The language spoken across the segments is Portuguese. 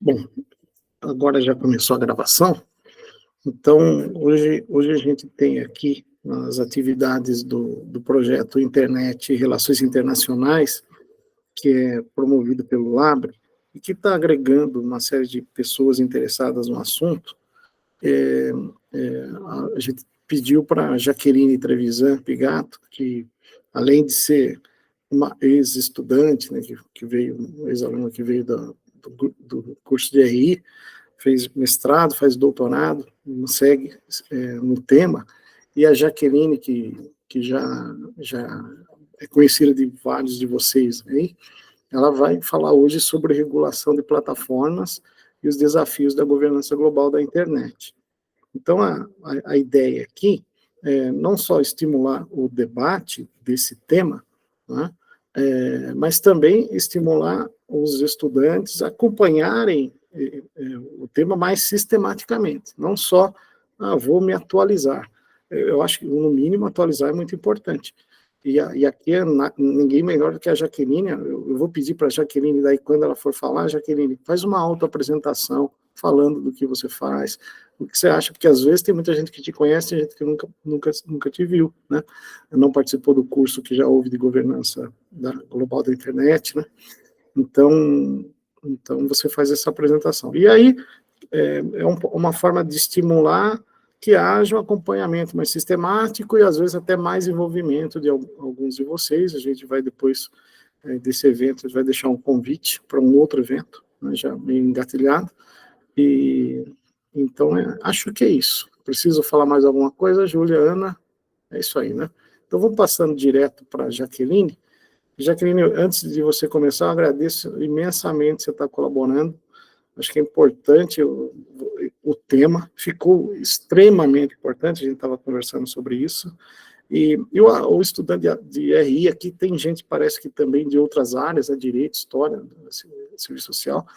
Bom, agora já começou a gravação, então hoje a gente tem aqui as atividades do projeto Internet e Relações Internacionais, que é promovido pelo LABRE, e que está agregando uma série de pessoas interessadas no assunto. A gente pediu para a Jaqueline Trevisan Pigato, que além de ser uma ex-estudante, né, que veio, ex-aluna que veio do curso de RI, fez mestrado, faz doutorado, segue no tema, e a Jaqueline, que já é conhecida de vários de vocês aí, ela vai falar hoje sobre regulação de plataformas e os desafios da governança global da internet. Então, a ideia aqui é não só estimular o debate desse tema, né, mas também estimular os estudantes a acompanharem o tema mais sistematicamente, não só, vou me atualizar. Eu acho que, no mínimo, atualizar é muito importante. E aqui ninguém melhor do que a Jaqueline. Eu vou pedir para a Jaqueline, daí quando ela for falar, Jaqueline, faz uma autoapresentação falando do que você faz, o que você acha, porque às vezes tem muita gente que te conhece, tem gente que nunca te viu, né? Não participou do curso que já houve de governança global da internet, né? Então você faz essa apresentação. E aí uma forma de estimular que haja um acompanhamento mais sistemático e às vezes até mais envolvimento de alguns de vocês. A gente vai depois desse evento, a gente vai deixar um convite para um outro evento, né, já meio engatilhado. E então acho que é isso. Preciso falar mais alguma coisa, Júlia, Ana? É isso aí, né? Então vou passando direto para a Jaqueline. Jaqueline, antes de você começar, eu agradeço imensamente você estar colaborando. Acho que é importante o tema, ficou extremamente importante, a gente estava conversando sobre isso. E o estudante de RI aqui, tem gente, parece que também de outras áreas, direito, história, serviço social.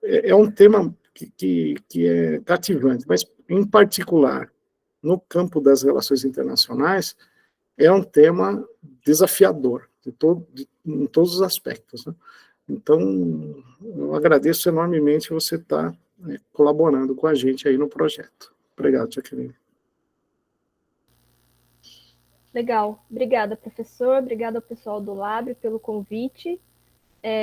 É um tema que é cativante, mas, em particular, no campo das relações internacionais, é um tema desafiador, em todos os aspectos, né? Então, eu agradeço enormemente você estar colaborando com a gente aí no projeto. Obrigado, Jaqueline. Legal. Obrigada, professor. Obrigada ao pessoal do Labre pelo convite.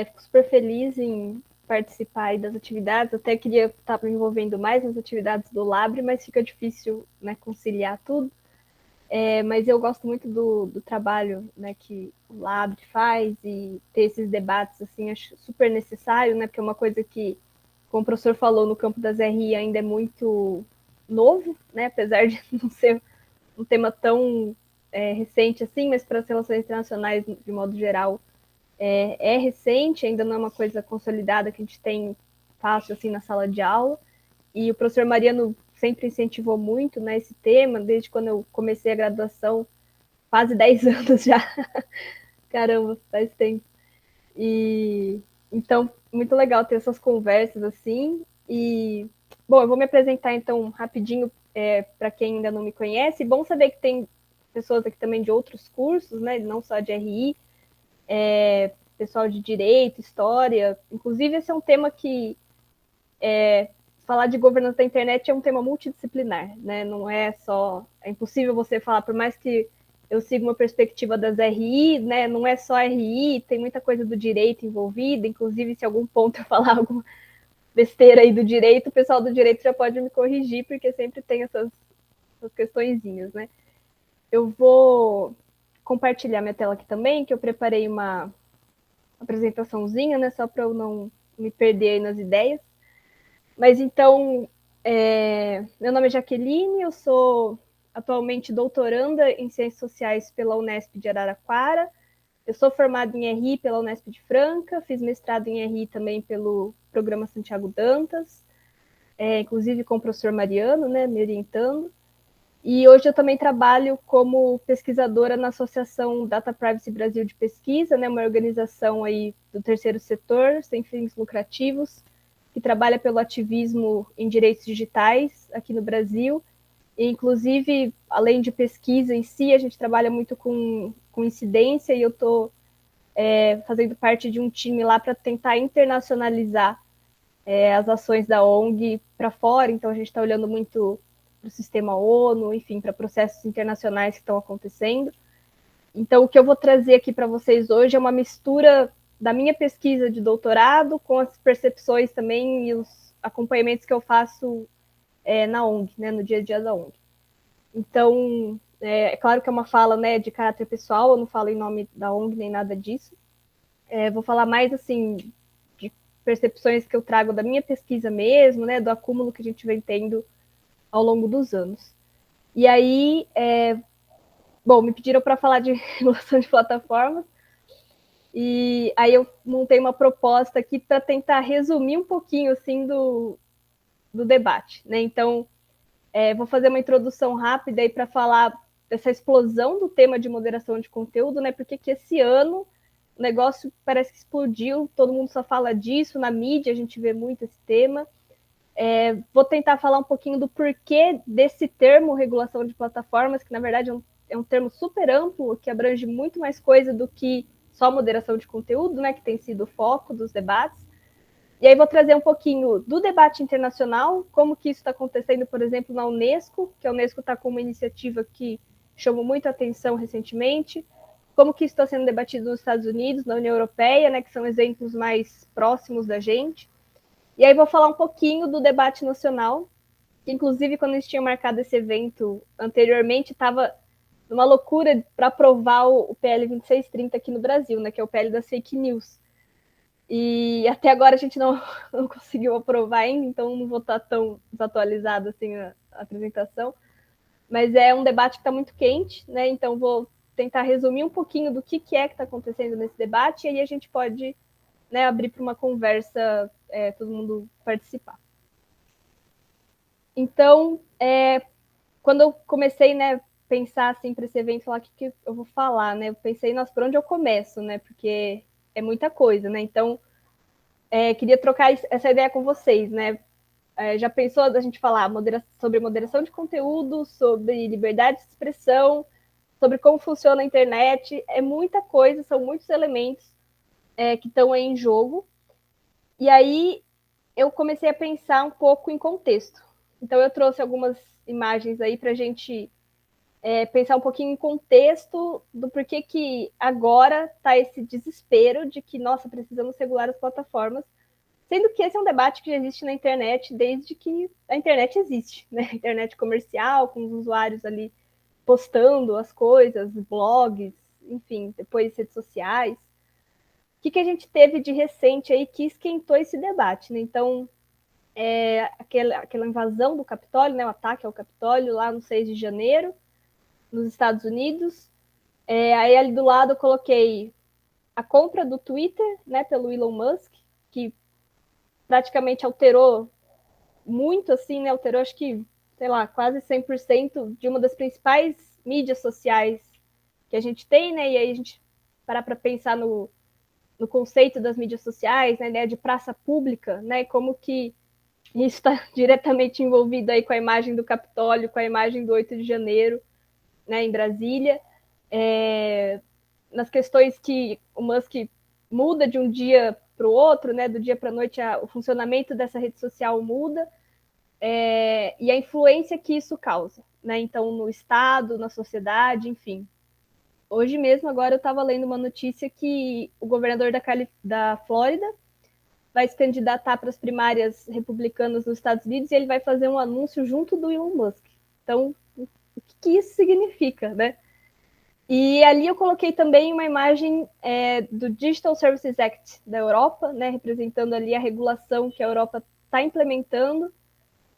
Fico super feliz em participar aí das atividades. Até queria estar me envolvendo mais nas atividades do Labre, mas fica difícil, né, conciliar tudo. Mas eu gosto muito do trabalho, né, que o Labre faz, e ter esses debates, assim, acho super necessário, né, porque é uma coisa que, como o professor falou, no campo das RI ainda é muito novo, né, apesar de não ser um tema tão recente assim, mas para as relações internacionais, de modo geral, é recente, ainda não é uma coisa consolidada que a gente tem fácil assim na sala de aula. E o professor Mariano sempre incentivou muito, né, esse tema, desde quando eu comecei a graduação, quase 10 anos já. Caramba, faz tempo. E então, muito legal ter essas conversas assim. E, bom, eu vou me apresentar então rapidinho para quem ainda não me conhece. Bom saber que tem pessoas aqui também de outros cursos, né, não só de RI, pessoal de Direito, História. Inclusive, esse é um tema que falar de governança da internet é um tema multidisciplinar, né? Não é só... É impossível você falar, por mais que eu siga uma perspectiva das RI, né? Não é só RI, tem muita coisa do direito envolvida, inclusive se algum ponto eu falar alguma besteira aí do direito, o pessoal do direito já pode me corrigir, porque sempre tem essas questõezinhas, né? Eu vou compartilhar minha tela aqui também, que eu preparei uma apresentaçãozinha, né? Só para eu não me perder aí nas ideias. Mas então, meu nome é Jaqueline, eu sou atualmente doutoranda em Ciências Sociais pela Unesp de Araraquara. Eu sou formada em RI pela Unesp de Franca, fiz mestrado em RI também pelo Programa Santiago Dantas, inclusive com o professor Mariano, né, me orientando. E hoje eu também trabalho como pesquisadora na Associação Data Privacy Brasil de Pesquisa, né, uma organização aí do terceiro setor, sem fins lucrativos, que trabalha pelo ativismo em direitos digitais aqui no Brasil. E, inclusive, além de pesquisa em si, a gente trabalha muito com incidência, e eu estou fazendo parte de um time lá para tentar internacionalizar as ações da ONG para fora. Então, a gente está olhando muito para o sistema ONU, enfim, para processos internacionais que estão acontecendo. Então, o que eu vou trazer aqui para vocês hoje é uma mistura da minha pesquisa de doutorado com as percepções também e os acompanhamentos que eu faço na ONG, né, no dia a dia da ONG. Então, é claro que é uma fala, né, de caráter pessoal, eu não falo em nome da ONG nem nada disso. Vou falar mais, assim, de percepções que eu trago da minha pesquisa mesmo, né, do acúmulo que a gente vem tendo ao longo dos anos. E aí, bom, me pediram para falar de regulação de plataformas, e aí eu montei uma proposta aqui para tentar resumir um pouquinho, assim, do debate, né? Então, vou fazer uma introdução rápida aí para falar dessa explosão do tema de moderação de conteúdo, né? Porque que esse ano o negócio parece que explodiu, todo mundo só fala disso, na mídia a gente vê muito esse tema. Vou tentar falar um pouquinho do porquê desse termo regulação de plataformas, que na verdade é um termo super amplo, que abrange muito mais coisa do que só moderação de conteúdo, né? Que tem sido o foco dos debates. E aí vou trazer um pouquinho do debate internacional, como que isso está acontecendo, por exemplo, na Unesco, que a Unesco está com uma iniciativa que chamou muita atenção recentemente, como que isso está sendo debatido nos Estados Unidos, na União Europeia, né, que são exemplos mais próximos da gente. E aí vou falar um pouquinho do debate nacional, que inclusive quando a gente tinha marcado esse evento anteriormente, estava numa loucura para aprovar o PL 2630 aqui no Brasil, né, que é o PL das fake news. E até agora a gente não conseguiu aprovar ainda, então não vou estar tão desatualizada assim a apresentação. Mas é um debate que está muito quente, né? Então vou tentar resumir um pouquinho do que é que está acontecendo nesse debate, e aí a gente pode, né, abrir para uma conversa, todo mundo participar. Então, quando eu comecei, né, pensar assim para esse evento, falar o que eu vou falar, né? Eu pensei, nossa, por onde eu começo, né? Porque é muita coisa, né? Então, queria trocar essa ideia com vocês, né? Já pensou a gente falar sobre moderação de conteúdo, sobre liberdade de expressão, sobre como funciona a internet? É muita coisa, são muitos elementos que estão aí em jogo. E aí eu comecei a pensar um pouco em contexto. Então eu trouxe algumas imagens aí para a gente pensar um pouquinho em contexto do porquê que agora está esse desespero de que, nossa, precisamos regular as plataformas, sendo que esse é um debate que já existe na internet desde que a internet existe, né? A internet comercial, com os usuários ali postando as coisas, blogs, enfim, depois redes sociais. O que a gente teve de recente aí que esquentou esse debate, né? Então, aquela invasão do Capitólio, né? O ataque ao Capitólio lá no 6 de janeiro, nos Estados Unidos. Aí ali do lado eu coloquei a compra do Twitter, né, pelo Elon Musk, que praticamente alterou muito, assim, né, alterou acho que, sei lá, quase 100% de uma das principais mídias sociais que a gente tem, né, e aí a gente parar para pensar no conceito das mídias sociais, né, ideia de praça pública, né, como que isso está diretamente envolvido aí com a imagem do Capitólio, com a imagem do 8 de janeiro, né, em Brasília, nas questões que o Musk muda de um dia para o outro, né, do dia para a noite, o funcionamento dessa rede social muda, e a influência que isso causa, né, então no Estado, na sociedade, enfim. Hoje mesmo, agora eu estava lendo uma notícia que o governador da Flórida vai se candidatar para as primárias republicanas nos Estados Unidos e ele vai fazer um anúncio junto do Elon Musk. Então, o que isso significa, né? E ali eu coloquei também uma imagem do Digital Services Act da Europa, né, representando ali a regulação que a Europa está implementando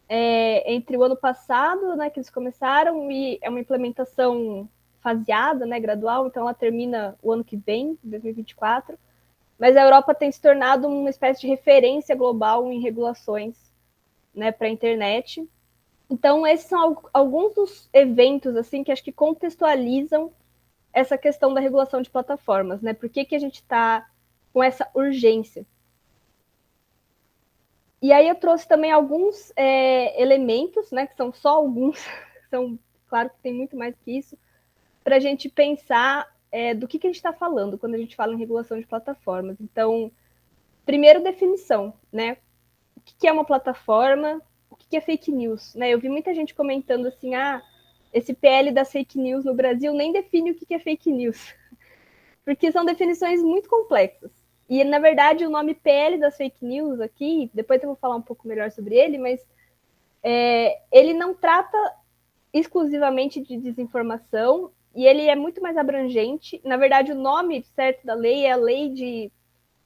entre o ano passado, né, que eles começaram, e é uma implementação faseada, né, gradual, então ela termina o ano que vem, 2024, mas a Europa tem se tornado uma espécie de referência global em regulações, né, para a internet. Então, esses são alguns dos eventos assim que acho que contextualizam essa questão da regulação de plataformas, né? Por que a gente está com essa urgência? E aí eu trouxe também alguns elementos, né? Que são só alguns, são, claro que tem muito mais que isso, para a gente pensar do que a gente está falando quando a gente fala em regulação de plataformas. Então, primeiro, definição, né? O que é uma plataforma? O que é fake news? Né? Eu vi muita gente comentando assim, esse PL das fake news no Brasil nem define o que é fake news, porque são definições muito complexas. E, na verdade, o nome PL das fake news aqui, depois eu vou falar um pouco melhor sobre ele, mas ele não trata exclusivamente de desinformação, e ele é muito mais abrangente. Na verdade, o nome certo da lei é a Lei de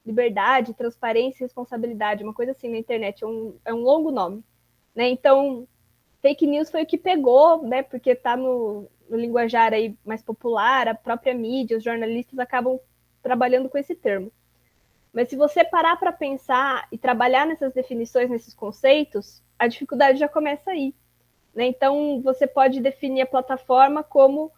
Liberdade, Transparência e Responsabilidade, uma coisa assim na internet, é um longo nome. Né? Então, fake news foi o que pegou, né? Porque está no linguajar aí mais popular, a própria mídia, os jornalistas acabam trabalhando com esse termo. Mas se você parar para pensar e trabalhar nessas definições, nesses conceitos, a dificuldade já começa aí. Né? Então, você pode definir a plataforma como,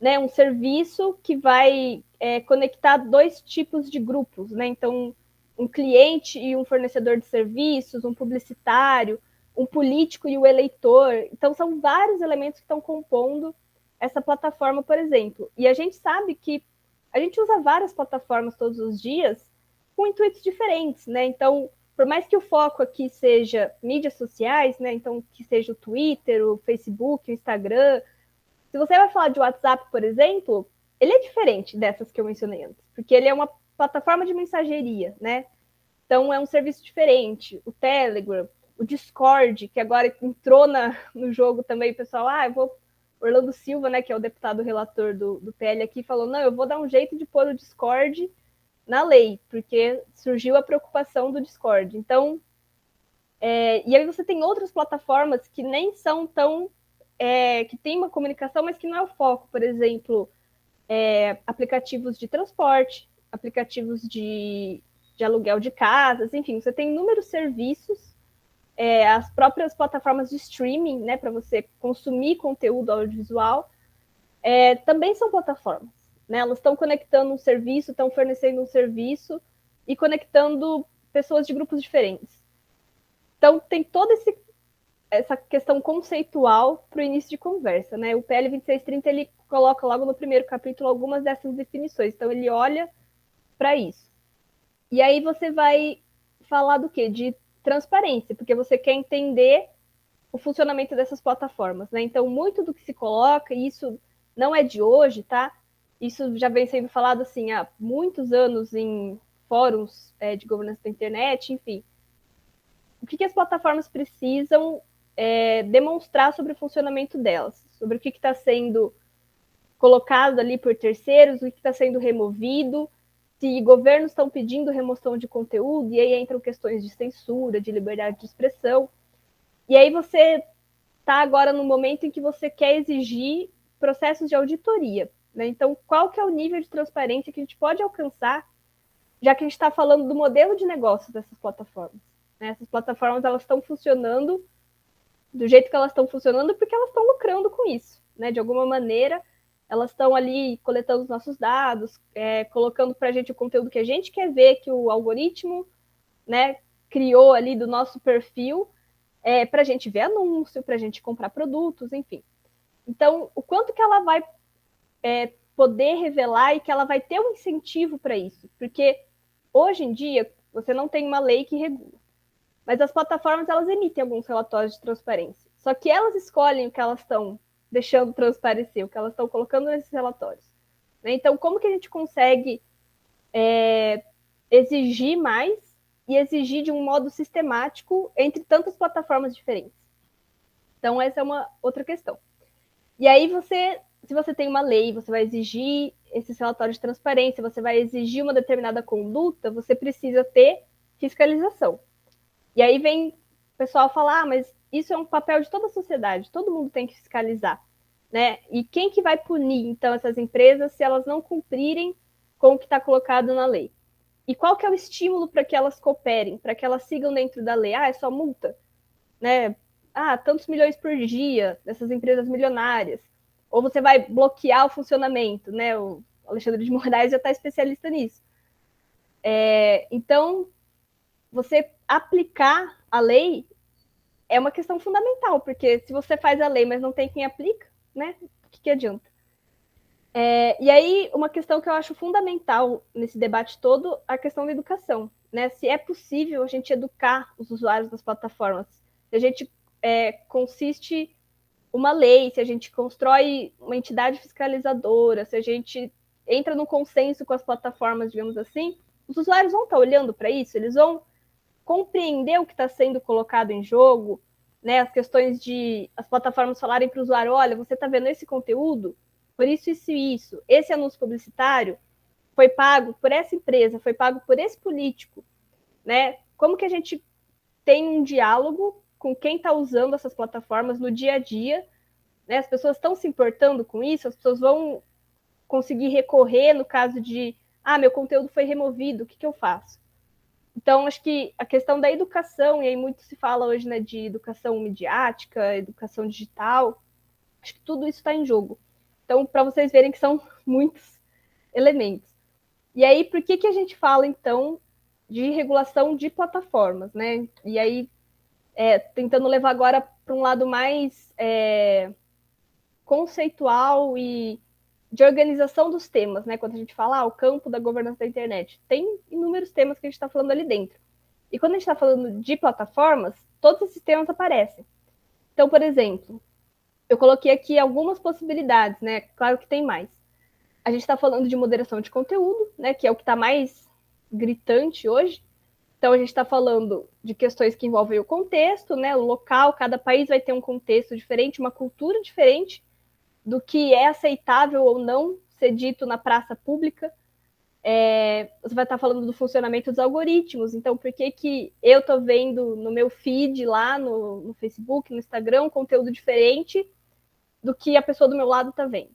né, um serviço que vai conectar dois tipos de grupos. Né? Então, um cliente e um fornecedor de serviços, um publicitário, um político e o eleitor. Então, são vários elementos que estão compondo essa plataforma, por exemplo. E a gente sabe que a gente usa várias plataformas todos os dias com intuitos diferentes, né? Então, por mais que o foco aqui seja mídias sociais, né? Então, que seja o Twitter, o Facebook, o Instagram. Se você vai falar de WhatsApp, por exemplo, ele é diferente dessas que eu mencionei antes, porque ele é uma plataforma de mensageria, né? Então, é um serviço diferente. O Telegram, o Discord, que agora entrou no jogo também, o pessoal, Orlando Silva, né, que é o deputado relator do PL aqui, falou, não, eu vou dar um jeito de pôr o Discord na lei, porque surgiu a preocupação do Discord. Então, e aí você tem outras plataformas que nem são tão... que tem uma comunicação, mas que não é o foco. Por exemplo, aplicativos de transporte, aplicativos de aluguel de casas, enfim, você tem inúmeros serviços, as próprias plataformas de streaming, né, para você consumir conteúdo audiovisual, também são plataformas. Né? Elas estão conectando um serviço, estão fornecendo um serviço e conectando pessoas de grupos diferentes. Então, tem toda essa questão conceitual para o início de conversa. Né? O PL 2630 ele coloca logo no primeiro capítulo algumas dessas definições. Então, ele olha para isso. E aí você vai falar do quê? De transparência, porque você quer entender o funcionamento dessas plataformas. Né? Então, muito do que se coloca, e isso não é de hoje, tá? Isso já vem sendo falado assim há muitos anos em fóruns de governança da internet, enfim. O que as plataformas precisam demonstrar sobre o funcionamento delas, sobre o que está sendo colocado ali por terceiros, o que está sendo removido, se governos estão pedindo remoção de conteúdo, e aí entram questões de censura, de liberdade de expressão. E aí você está agora no momento em que você quer exigir processos de auditoria. Né? Então, qual que é o nível de transparência que a gente pode alcançar, já que a gente está falando do modelo de negócio dessas plataformas? Né? Essas plataformas elas estão funcionando do jeito que elas estão funcionando porque elas estão lucrando com isso. Né? De alguma maneira, elas estão ali coletando os nossos dados, colocando para a gente o conteúdo que a gente quer ver, que o algoritmo, né, criou ali do nosso perfil, para a gente ver anúncio, para a gente comprar produtos, enfim. Então, o quanto que ela vai poder revelar e que ela vai ter um incentivo para isso. Porque hoje em dia, você não tem uma lei que regula. Mas as plataformas, elas emitem alguns relatórios de transparência. Só que elas escolhem o que elas estão deixando transparecer, o que elas estão colocando nesses relatórios. Né? Então, como que a gente consegue exigir mais e exigir de um modo sistemático entre tantas plataformas diferentes? Então, essa é uma outra questão. E aí, se você tem uma lei, você vai exigir esses relatórios de transparência, você vai exigir uma determinada conduta, você precisa ter fiscalização. E aí vem o pessoal falar, mas isso é um papel de toda a sociedade, todo mundo tem que fiscalizar. Né? E quem que vai punir, então, essas empresas se elas não cumprirem com o que está colocado na lei? E qual que é o estímulo para que elas cooperem, para que elas sigam dentro da lei? É só multa? Né? Tantos milhões por dia dessas empresas milionárias. Ou você vai bloquear o funcionamento, né? O Alexandre de Moraes já está especialista nisso. Então, você aplicar a lei é uma questão fundamental, porque se você faz a lei, mas não tem quem aplica, né? O que adianta? E aí, uma questão que eu acho fundamental nesse debate todo, a questão da educação, né? Se é possível a gente educar os usuários das plataformas, se a gente consiste uma lei, se a gente constrói uma entidade fiscalizadora, se a gente entra num consenso com as plataformas, digamos assim, os usuários vão estar olhando para isso, eles vão compreender o que está sendo colocado em jogo, né? As questões de as plataformas falarem para o usuário, olha, você está vendo esse conteúdo, por isso, isso e isso. Esse anúncio publicitário foi pago por essa empresa, foi pago por esse político, né? Como que a gente tem um diálogo com quem está usando essas plataformas no dia a dia, né? As pessoas estão se importando com isso, as pessoas vão conseguir recorrer no caso de, meu conteúdo foi removido, o que eu faço? Então, acho que a questão da educação, e aí muito se fala hoje, né, de educação midiática, educação digital, acho que tudo isso está em jogo. Então, para vocês verem que são muitos elementos. E aí, por que a gente fala, então, de regulação de plataformas, né? E aí, tentando levar agora para um lado mais conceitual e de organização dos temas, né? Quando a gente fala o campo da governança da internet, tem inúmeros temas que a gente está falando ali dentro. E quando a gente está falando de plataformas, todos esses temas aparecem. Então, por exemplo, eu coloquei aqui algumas possibilidades, né? Claro que tem mais. A gente está falando de moderação de conteúdo, né? Que é o que está mais gritante hoje. Então, a gente está falando de questões que envolvem o contexto, né? O local, cada país vai ter um contexto diferente, uma cultura diferente do que é aceitável ou não ser dito na praça pública. Você vai estar falando do funcionamento dos algoritmos. Então, por que eu estou vendo no meu feed lá no Facebook, no Instagram, um conteúdo diferente do que a pessoa do meu lado está vendo?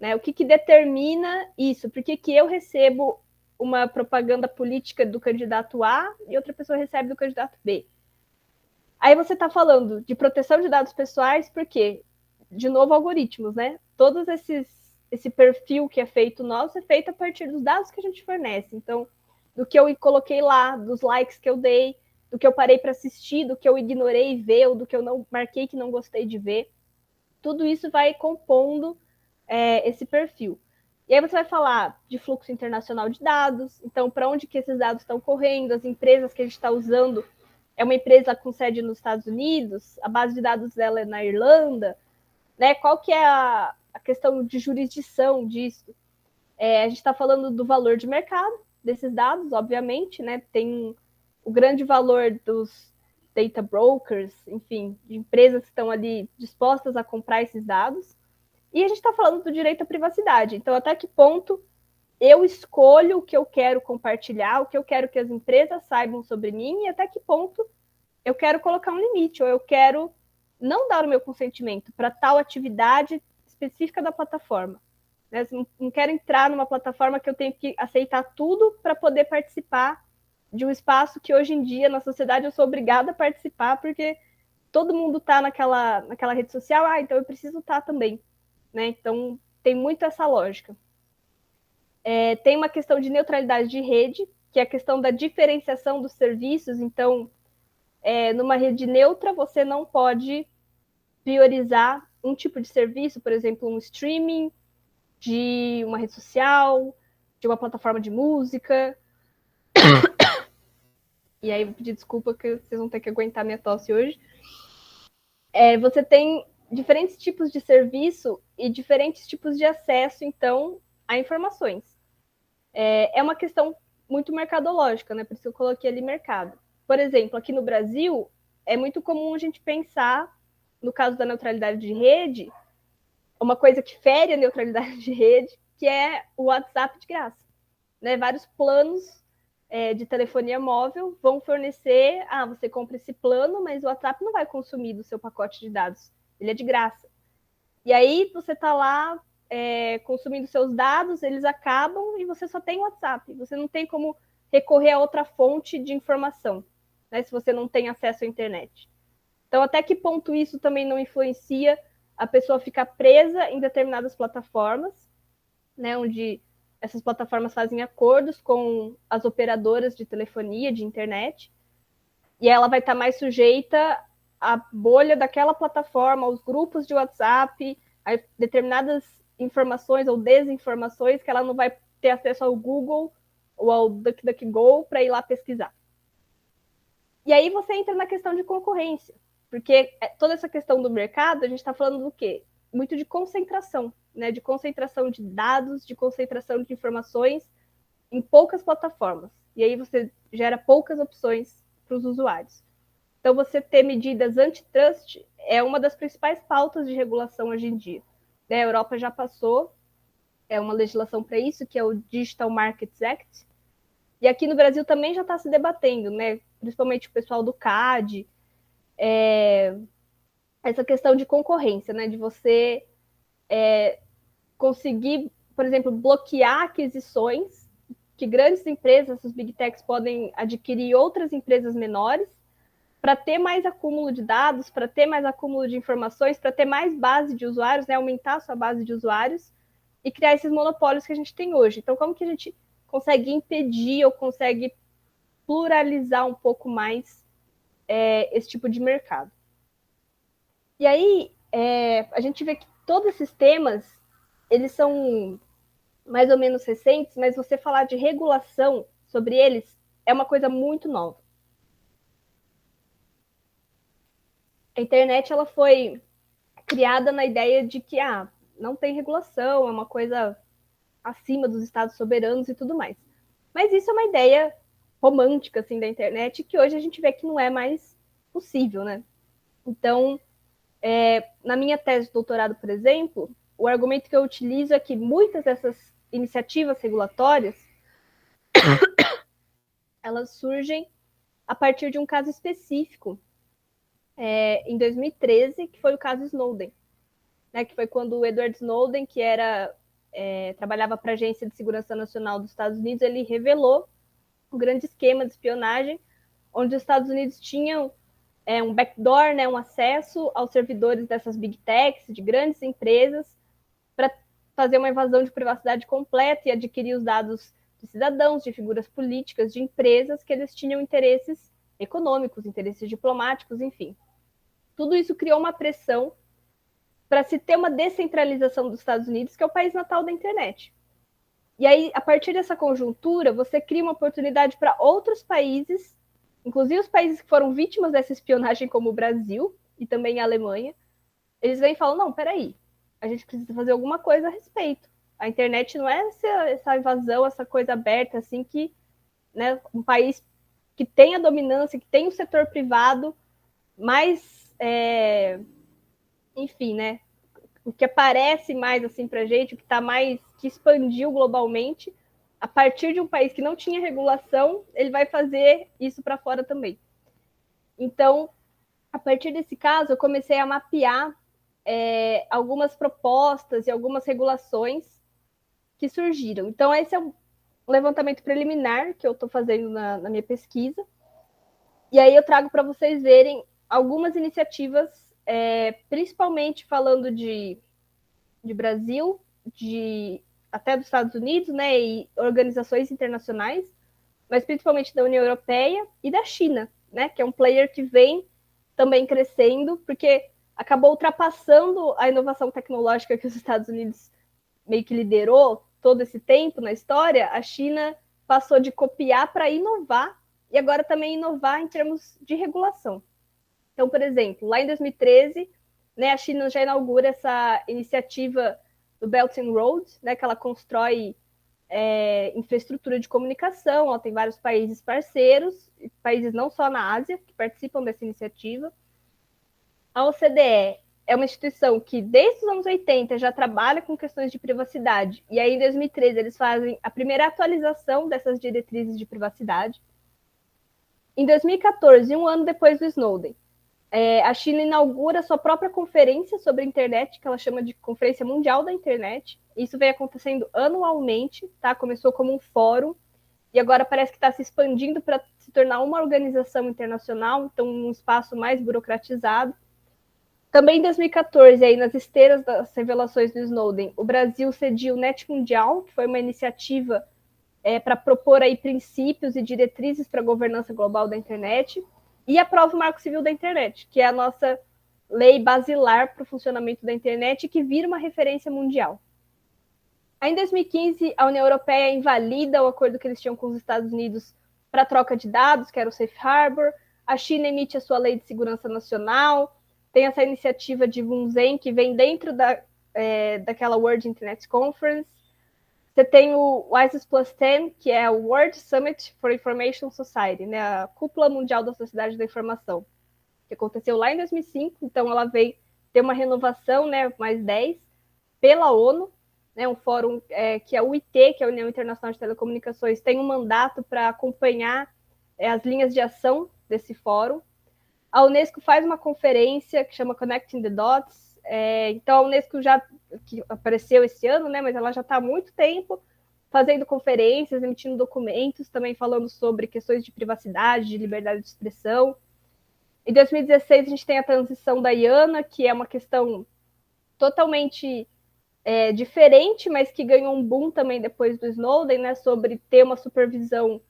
Né? O que determina isso? Por que eu recebo uma propaganda política do candidato A e outra pessoa recebe do candidato B? Aí você está falando de proteção de dados pessoais, porque, de novo, algoritmos, né? Todos esse perfil que é feito nosso é feito a partir dos dados que a gente fornece. Então, do que eu coloquei lá, dos likes que eu dei, do que eu parei para assistir, do que eu ignorei ver, ou do que eu não marquei que não gostei de ver. Tudo isso vai compondo esse perfil. E aí você vai falar de fluxo internacional de dados, então para onde que esses dados estão correndo, as empresas que a gente está usando, é uma empresa com sede nos Estados Unidos, a base de dados dela é na Irlanda, né? Qual que é a questão de jurisdição disso? A gente está falando do valor de mercado desses dados, obviamente, né? Tem o grande valor dos data brokers, enfim, de empresas que estão ali dispostas a comprar esses dados. E a gente está falando do direito à privacidade. Então, até que ponto eu escolho o que eu quero compartilhar, o que eu quero que as empresas saibam sobre mim, e até que ponto eu quero colocar um limite, ou eu quero não dar o meu consentimento para tal atividade específica da plataforma. Né? Não quero entrar numa plataforma que eu tenho que aceitar tudo para poder participar de um espaço que hoje em dia, na sociedade, eu sou obrigada a participar, porque todo mundo está naquela rede social, então eu preciso estar também. Né? Então, tem muito essa lógica. Tem uma questão de neutralidade de rede, que é a questão da diferenciação dos serviços. Então, numa rede neutra, você não pode priorizar um tipo de serviço, por exemplo, um streaming de uma rede social, de uma plataforma de música. E aí, eu vou pedir desculpa que vocês vão ter que aguentar minha tosse hoje. Você tem diferentes tipos de serviço e diferentes tipos de acesso, então, a informações. É uma questão muito mercadológica, né? Por isso eu coloquei ali mercado. Por exemplo, aqui no Brasil, é muito comum a gente pensar, no caso da neutralidade de rede, uma coisa que fere a neutralidade de rede, que é o WhatsApp de graça. Né? Vários planos de telefonia móvel vão fornecer, você compra esse plano, mas o WhatsApp não vai consumir do seu pacote de dados, ele é de graça. E aí você está lá consumindo seus dados, eles acabam e você só tem o WhatsApp. Você não tem como recorrer a outra fonte de informação, né, se você não tem acesso à internet. Então, até que ponto isso também não influencia a pessoa ficar presa em determinadas plataformas, né, onde essas plataformas fazem acordos com as operadoras de telefonia, de internet, e ela vai estar mais sujeita à bolha daquela plataforma, aos grupos de WhatsApp, a determinadas informações ou desinformações que ela não vai ter acesso ao Google ou ao DuckDuckGo para ir lá pesquisar. E aí você entra na questão de concorrência, porque toda essa questão do mercado, a gente está falando do quê? Muito de concentração, né? De concentração de dados, de concentração de informações em poucas plataformas. E aí você gera poucas opções para os usuários. Então, você ter medidas antitrust é uma das principais pautas de regulação hoje em dia. A Europa já passou uma legislação para isso, que é o Digital Markets Act. E aqui no Brasil também já está se debatendo, né? Principalmente o pessoal do CAD, essa questão de concorrência, né? De você conseguir, por exemplo, bloquear aquisições que grandes empresas, essas big techs, podem adquirir outras empresas menores para ter mais acúmulo de dados, para ter mais acúmulo de informações, para ter mais base de usuários, né? Aumentar a sua base de usuários e criar esses monopólios que a gente tem hoje. Então, como que a gente consegue impedir ou consegue pluralizar um pouco mais esse tipo de mercado? E aí, a gente vê que todos esses temas, eles são mais ou menos recentes, mas você falar de regulação sobre eles é uma coisa muito nova. A internet, ela foi criada na ideia de que não tem regulação, é uma coisa acima dos estados soberanos e tudo mais. Mas isso é uma ideia romântica assim da internet que hoje a gente vê que não é mais possível, né? Então, na minha tese de doutorado, por exemplo, o argumento que eu utilizo é que muitas dessas iniciativas regulatórias elas surgem a partir de um caso específico em 2013, que foi o caso Snowden, né? Que foi quando o Edward Snowden, que trabalhava para a Agência de Segurança Nacional dos Estados Unidos, ele revelou um grande esquema de espionagem, onde os Estados Unidos tinham um backdoor, né, um acesso aos servidores dessas big techs, de grandes empresas, para fazer uma invasão de privacidade completa e adquirir os dados de cidadãos, de figuras políticas, de empresas que eles tinham interesses econômicos, interesses diplomáticos, enfim. Tudo isso criou uma pressão para se ter uma descentralização dos Estados Unidos, que é o país natal da internet. E aí, a partir dessa conjuntura, você cria uma oportunidade para outros países, inclusive os países que foram vítimas dessa espionagem, como o Brasil e também a Alemanha, eles vêm e falam, não, peraí, a gente precisa fazer alguma coisa a respeito. A internet não é essa invasão, essa coisa aberta, assim, que, né, um país que tem a dominância, que tem o setor privado, mais, enfim, né, o que aparece mais, assim, pra gente, o que tá mais, que expandiu globalmente, a partir de um país que não tinha regulação, ele vai fazer isso para fora também. Então, a partir desse caso, eu comecei a mapear algumas propostas e algumas regulações que surgiram. Então, esse é um levantamento preliminar que eu estou fazendo na minha pesquisa. E aí eu trago para vocês verem algumas iniciativas, principalmente falando de Brasil, até dos Estados Unidos, né, e organizações internacionais, mas principalmente da União Europeia e da China, né, que é um player que vem também crescendo, porque acabou ultrapassando a inovação tecnológica que os Estados Unidos meio que liderou todo esse tempo na história. A China passou de copiar para inovar, e agora também inovar em termos de regulação. Então, por exemplo, lá em 2013, né, a China já inaugura essa iniciativa do Belt and Road, né, que ela constrói infraestrutura de comunicação, ela tem vários países parceiros, países não só na Ásia, que participam dessa iniciativa. A OCDE é uma instituição que, desde os anos 80, já trabalha com questões de privacidade, e aí, em 2013, eles fazem a primeira atualização dessas diretrizes de privacidade. Em 2014, um ano depois do Snowden, a China inaugura sua própria conferência sobre a internet, que ela chama de Conferência Mundial da Internet. Isso vem acontecendo anualmente, tá? Começou como um fórum, e agora parece que está se expandindo para se tornar uma organização internacional, então um espaço mais burocratizado. Também em 2014, aí, nas esteiras das revelações do Snowden, o Brasil cediu o Net Mundial, que foi uma iniciativa para propor aí princípios e diretrizes para a governança global da internet, e aprova o Marco Civil da Internet, que é a nossa lei basilar para o funcionamento da internet e que vira uma referência mundial. Aí, em 2015, a União Europeia invalida o acordo que eles tinham com os Estados Unidos para troca de dados, que era o Safe Harbor. A China emite a sua lei de segurança nacional. Tem essa iniciativa de Bunzen, que vem dentro daquela World Internet Conference. Você tem o ISIS Plus 10, que é o World Summit for Information Society, né, a cúpula mundial da sociedade da informação, que aconteceu lá em 2005. Então, ela veio ter uma renovação, né, mais 10, pela ONU, né, um fórum que é o UIT, que é a União Internacional de Telecomunicações, tem um mandato para acompanhar as linhas de ação desse fórum. A Unesco faz uma conferência que chama Connecting the Dots. Então, a Unesco já que apareceu esse ano, né, mas ela já está há muito tempo fazendo conferências, emitindo documentos, também falando sobre questões de privacidade, de liberdade de expressão. Em 2016, a gente tem a transição da IANA, que é uma questão totalmente diferente, mas que ganhou um boom também depois do Snowden, né, sobre ter uma supervisão,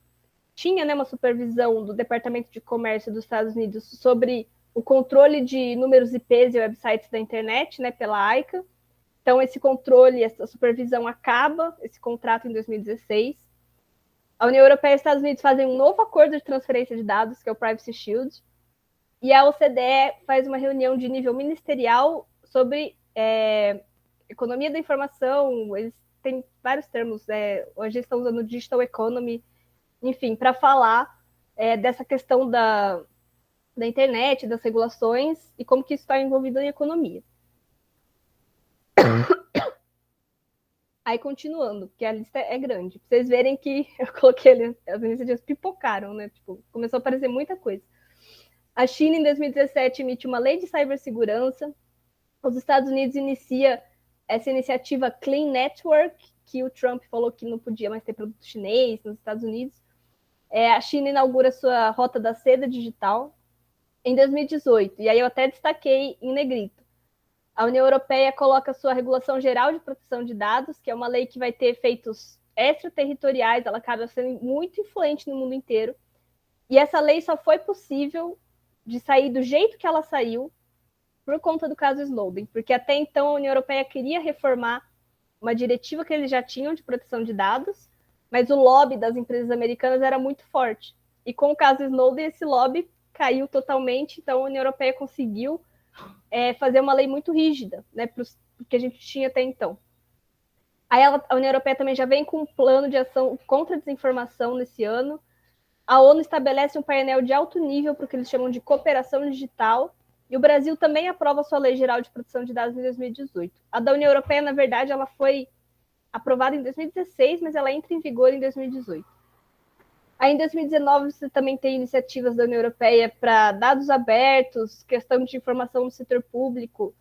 tinha, né, uma supervisão do Departamento de Comércio dos Estados Unidos sobre o controle de números IPs e websites da internet, né, pela ICA. Então, esse controle, essa supervisão acaba, esse contrato em 2016. A União Europeia e os Estados Unidos fazem um novo acordo de transferência de dados, que é o Privacy Shield, e a OCDE faz uma reunião de nível ministerial sobre economia da informação. Eles têm vários termos, hoje estão usando digital economy, enfim, para falar dessa questão da internet, das regulações e como que isso está envolvido em economia. Aí, continuando, porque a lista é grande. Pra vocês verem que eu coloquei ali, as iniciativas pipocaram, né? Tipo, começou a aparecer muita coisa. A China, em 2017, emite uma lei de cibersegurança. Os Estados Unidos inicia essa iniciativa Clean Network, que o Trump falou que não podia mais ter produto chinês nos Estados Unidos. A China inaugura sua Rota da Seda digital em 2018. E aí eu até destaquei em negrito. A União Europeia coloca sua Regulação Geral de Proteção de Dados, que é uma lei que vai ter efeitos extraterritoriais, ela acaba sendo muito influente no mundo inteiro. E essa lei só foi possível de sair do jeito que ela saiu por conta do caso Snowden, porque até então a União Europeia queria reformar uma diretiva que eles já tinham de proteção de dados, mas o lobby das empresas americanas era muito forte. E com o caso Snowden, esse lobby caiu totalmente, então a União Europeia conseguiu fazer uma lei muito rígida, né, para o que a gente tinha até então. Aí a União Europeia também já vem com um plano de ação contra a desinformação nesse ano. A ONU estabelece um painel de alto nível para o que eles chamam de cooperação digital, e o Brasil também aprova a sua Lei Geral de Proteção de Dados em 2018. A da União Europeia, na verdade, ela foi aprovada em 2016, mas ela entra em vigor em 2018. Aí, em 2019, você também tem iniciativas da União Europeia para dados abertos, questão de informação no setor público.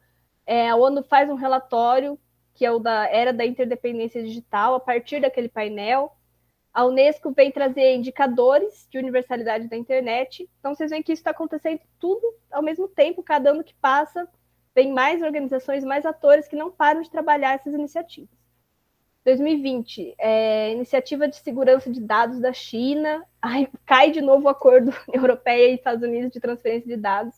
A ONU faz um relatório, que é o da Era da Interdependência Digital, a partir daquele painel. A Unesco vem trazer indicadores de universalidade da internet. Então, vocês veem que isso está acontecendo tudo ao mesmo tempo. Cada ano que passa, vem mais organizações, mais atores que não param de trabalhar essas iniciativas. 2020, iniciativa de segurança de dados da China. Aí cai de novo o acordo Europeia e Estados Unidos de transferência de dados.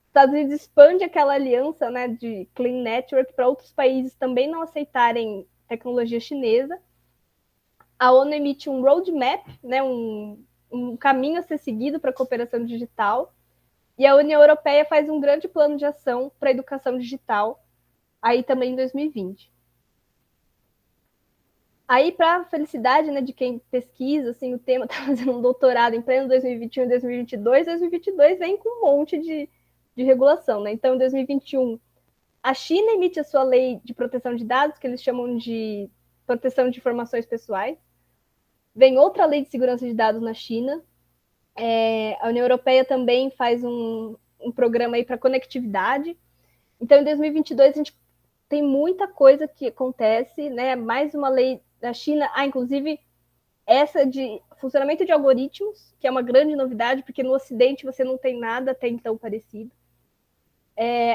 Estados Unidos expande aquela aliança, né, de Clean Network para outros países também não aceitarem tecnologia chinesa. A ONU emite um roadmap, né, um caminho a ser seguido para a cooperação digital. E a União Europeia faz um grande plano de ação para a educação digital, aí também em 2020. Aí, para a felicidade, né, de quem pesquisa, assim, o tema, está fazendo um doutorado em pleno 2021 e 2022, 2022 vem com um monte de regulação, né? Então, em 2021, a China emite a sua lei de proteção de dados, que eles chamam de proteção de informações pessoais. Vem outra lei de segurança de dados na China. A União Europeia também faz um programa aí para conectividade. Então, em 2022, a gente tem muita coisa que acontece, né? Mais uma lei da China, inclusive essa de funcionamento de algoritmos, que é uma grande novidade, porque no Ocidente você não tem nada até então parecido.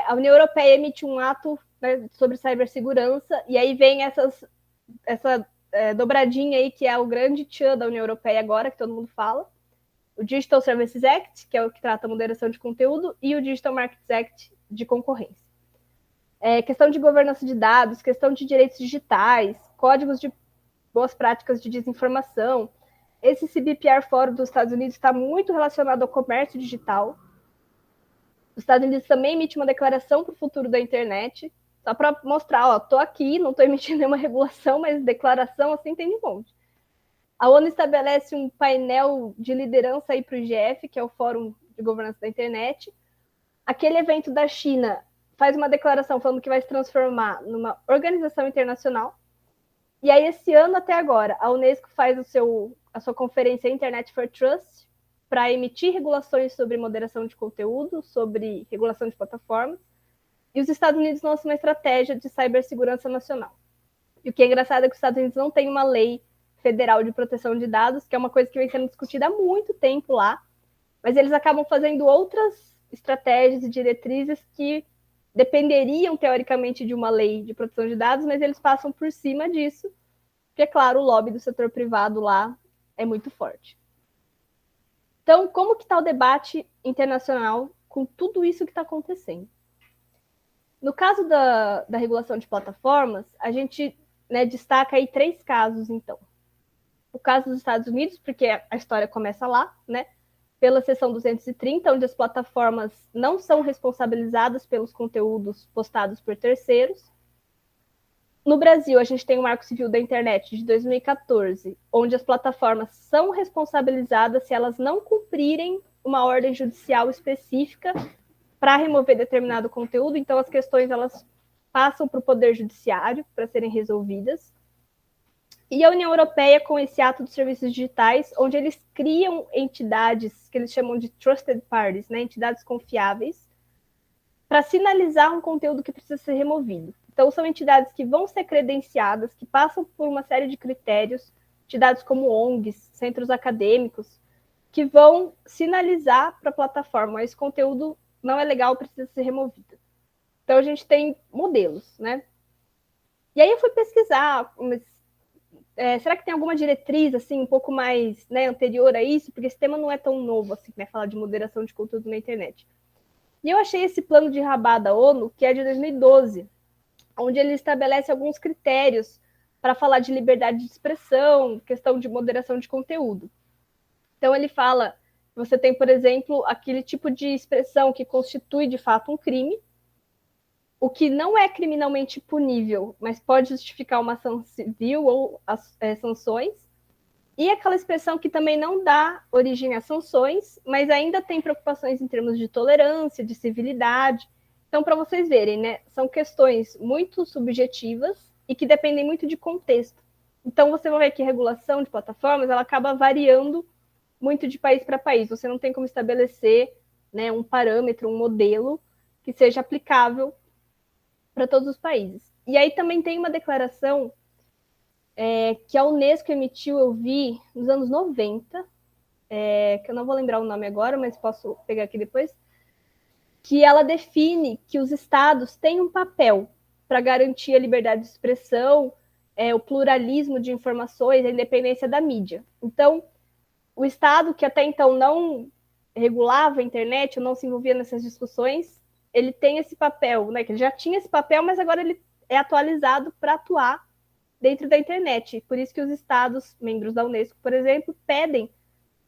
A União Europeia emite um ato, né, sobre cibersegurança, e aí vem essa dobradinha aí, que é o grande tchan da União Europeia agora, que todo mundo fala. O Digital Services Act, que é o que trata a moderação de conteúdo, e o Digital Markets Act, de concorrência. Questão de governança de dados, questão de direitos digitais, códigos de boas práticas de desinformação. Esse CBPR Fórum dos Estados Unidos está muito relacionado ao comércio digital. Os Estados Unidos também emite uma declaração para o futuro da internet, só para mostrar, ó, estou aqui, não estou emitindo nenhuma regulação, mas declaração assim tem de monte. A ONU estabelece um painel de liderança aí para o IGF, que é o Fórum de Governança da Internet. Aquele evento da China faz uma declaração falando que vai se transformar numa organização internacional. E aí, esse ano até agora, a Unesco faz a sua conferência Internet for Trust para emitir regulações sobre moderação de conteúdo, sobre regulação de plataformas. E os Estados Unidos lançam uma estratégia de cibersegurança nacional. E o que é engraçado é que os Estados Unidos não têm uma lei federal de proteção de dados, que é uma coisa que vem sendo discutida há muito tempo lá, mas eles acabam fazendo outras estratégias e diretrizes que dependeriam, teoricamente, de uma lei de proteção de dados, mas eles passam por cima disso, porque, claro, o lobby do setor privado lá é muito forte. Então, como que está o debate internacional com tudo isso que está acontecendo? No caso da regulação de plataformas, a gente, né, destaca aí 3 casos, então. O caso dos Estados Unidos, porque a história começa lá, né? Pela seção 230, onde as plataformas não são responsabilizadas pelos conteúdos postados por terceiros. No Brasil, a gente tem o Marco Civil da Internet de 2014, onde as plataformas são responsabilizadas se elas não cumprirem uma ordem judicial específica para remover determinado conteúdo. Então, as questões elas passam para o Poder Judiciário para serem resolvidas. E a União Europeia, com esse ato dos serviços digitais, onde eles criam entidades que eles chamam de trusted parties, né, entidades confiáveis, para sinalizar um conteúdo que precisa ser removido. Então, são entidades que vão ser credenciadas, que passam por uma série de critérios, entidades como ONGs, centros acadêmicos, que vão sinalizar para a plataforma: esse conteúdo não é legal, precisa ser removido. Então, a gente tem modelos, né? E aí eu fui pesquisar, será que tem alguma diretriz, assim, um pouco mais, né, anterior a isso? Porque esse tema não é tão novo, assim, né, falar de moderação de conteúdo na internet. E eu achei esse plano de Rabat da ONU, que é de 2012, onde ele estabelece alguns critérios para falar de liberdade de expressão, questão de moderação de conteúdo. Então, ele fala, você tem, por exemplo, aquele tipo de expressão que constitui, de fato, um crime, o que não é criminalmente punível, mas pode justificar uma ação civil ou sanções, e aquela expressão que também não dá origem a sanções, mas ainda tem preocupações em termos de tolerância, de civilidade. Então, para vocês verem, né, são questões muito subjetivas e que dependem muito de contexto. Então, você vai ver que a regulação de plataformas ela acaba variando muito de país para país. Você não tem como estabelecer, né, um parâmetro, um modelo que seja aplicável para todos os países. E aí também tem uma declaração que a Unesco emitiu, eu vi, nos anos 90, que eu não vou lembrar o nome agora, mas posso pegar aqui depois, que ela define que os estados têm um papel para garantir a liberdade de expressão, o pluralismo de informações, a independência da mídia. Então, o estado que até então não regulava a internet, ou não se envolvia nessas discussões, ele tem esse papel, né? Que ele já tinha esse papel, mas agora ele é atualizado para atuar dentro da internet. Por isso que os estados, membros da Unesco, por exemplo, pedem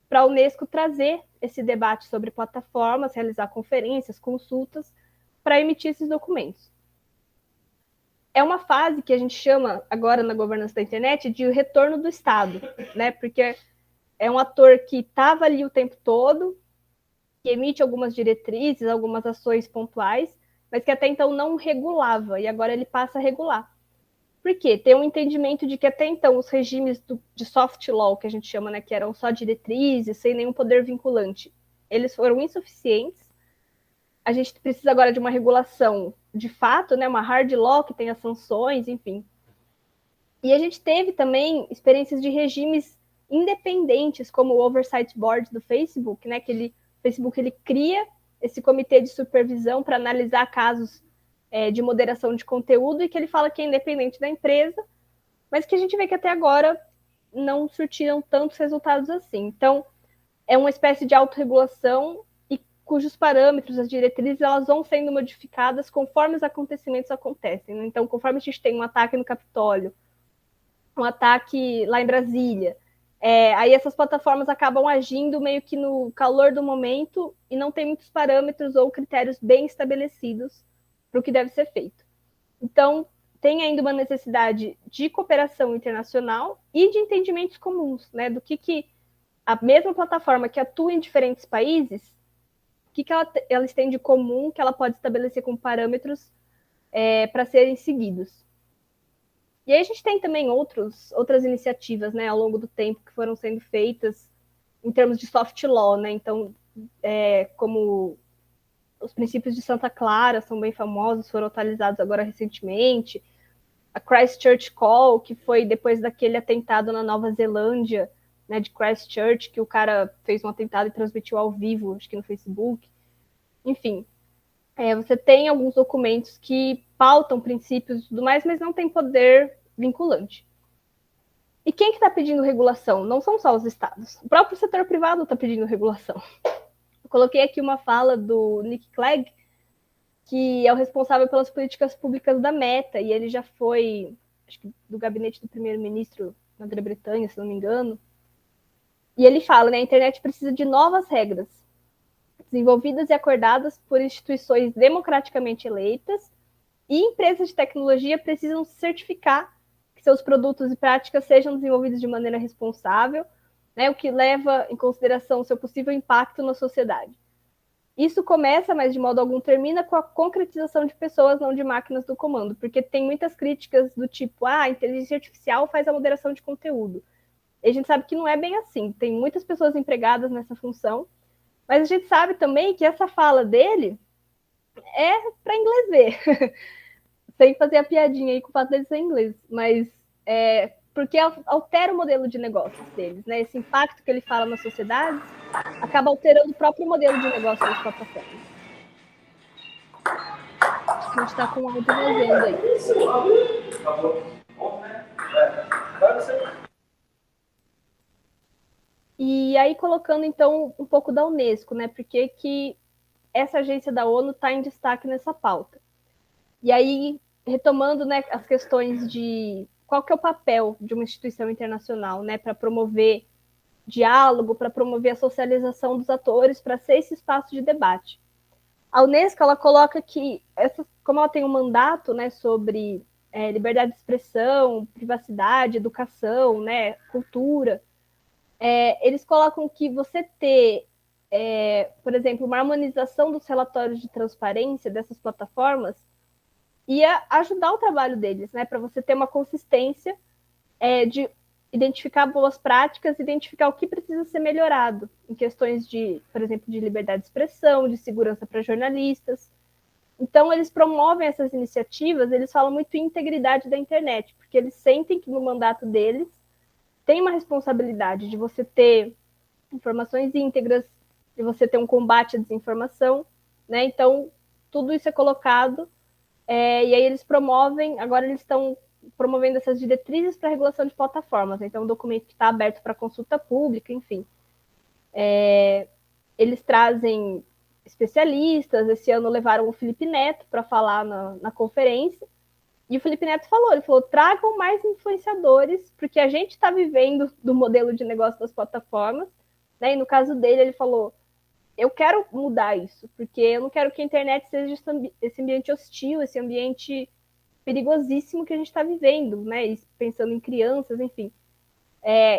para a Unesco trazer esse debate sobre plataformas, realizar conferências, consultas, para emitir esses documentos. É uma fase que a gente chama, agora na governança da internet, de retorno do Estado, né? Porque é um ator que estava ali o tempo todo, que emite algumas diretrizes, algumas ações pontuais, mas que até então não regulava, e agora ele passa a regular. Por quê? Tem um entendimento de que até então os regimes de soft law, que a gente chama, né, que eram só diretrizes, sem nenhum poder vinculante, eles foram insuficientes. A gente precisa agora de uma regulação de fato, né, uma hard law que tenha sanções, enfim. E a gente teve também experiências de regimes independentes, como o Oversight Board do Facebook, né, que o Facebook ele cria esse comitê de supervisão para analisar casos de moderação de conteúdo e que ele fala que é independente da empresa, mas que a gente vê que até agora não surtiram tantos resultados assim. Então, é uma espécie de autorregulação e cujos parâmetros, as diretrizes, elas vão sendo modificadas conforme os acontecimentos acontecem. Então, conforme a gente tem um ataque no Capitólio, um ataque lá em Brasília. Aí essas plataformas acabam agindo meio que no calor do momento e não tem muitos parâmetros ou critérios bem estabelecidos para o que deve ser feito. Então, tem ainda uma necessidade de cooperação internacional e de entendimentos comuns, né, do que a mesma plataforma que atua em diferentes países, o que elas têm de comum que ela pode estabelecer como parâmetros para serem seguidos. E aí a gente tem também outras iniciativas, né, ao longo do tempo que foram sendo feitas em termos de soft law, né? Então, como os princípios de Santa Clara são bem famosos, foram atualizados agora recentemente. A Christchurch Call, que foi depois daquele atentado na Nova Zelândia, né, de Christchurch, que o cara fez um atentado e transmitiu ao vivo, acho que no Facebook. Enfim, você tem alguns documentos que pautam princípios e tudo mais, mas não tem poder vinculante. E quem que está pedindo regulação? Não são só os estados. O próprio setor privado está pedindo regulação. Eu coloquei aqui uma fala do Nick Clegg, que é o responsável pelas políticas públicas da Meta, e ele já foi, acho que do gabinete do primeiro-ministro na Grã-Bretanha, se não me engano. E ele fala, né, a internet precisa de novas regras, desenvolvidas e acordadas por instituições democraticamente eleitas, e empresas de tecnologia precisam certificar que seus produtos e práticas sejam desenvolvidos de maneira responsável, né, o que leva em consideração o seu possível impacto na sociedade. Isso começa, mas de modo algum termina com a concretização de pessoas, não de máquinas do comando, porque tem muitas críticas do tipo, a inteligência artificial faz a moderação de conteúdo. E a gente sabe que não é bem assim, tem muitas pessoas empregadas nessa função, mas a gente sabe também que essa fala dele é para inglês ver. Sem fazer a piadinha aí com o fato dele ser inglês, mas porque altera o modelo de negócios deles, né? Esse impacto que ele fala na sociedade acaba alterando o próprio modelo de negócio das plataformas. Acho que a gente está com um áudio vazando aí. E aí, colocando, então, um pouco da Unesco, né? Porque que essa agência da ONU está em destaque nessa pauta. E aí, retomando, né, as questões de qual que é o papel de uma instituição internacional, né, para promover diálogo, para promover a socialização dos atores, para ser esse espaço de debate. A Unesco, ela coloca que, como ela tem um mandato, né, sobre liberdade de expressão, privacidade, educação, né, cultura, eles colocam que você ter, por exemplo, uma harmonização dos relatórios de transparência dessas plataformas ia ajudar o trabalho deles, né, para você ter uma consistência de identificar boas práticas, identificar o que precisa ser melhorado em questões de, por exemplo, de liberdade de expressão, de segurança para jornalistas. Então, eles promovem essas iniciativas, eles falam muito em integridade da internet, porque eles sentem que no mandato deles tem uma responsabilidade de você ter informações íntegras, de você ter um combate à desinformação, né? Então, tudo isso é colocado, e aí eles promovem, agora eles estão promovendo essas diretrizes para a regulação de plataformas. Então, um documento que está aberto para consulta pública, enfim. Eles trazem especialistas, esse ano levaram o Felipe Neto para falar na conferência, e o Felipe Neto ele falou, tragam mais influenciadores, porque a gente está vivendo do modelo de negócio das plataformas, né? E no caso dele, ele falou, eu quero mudar isso, porque eu não quero que a internet seja esse ambiente hostil, esse ambiente perigosíssimo que a gente está vivendo, né? E pensando em crianças, enfim.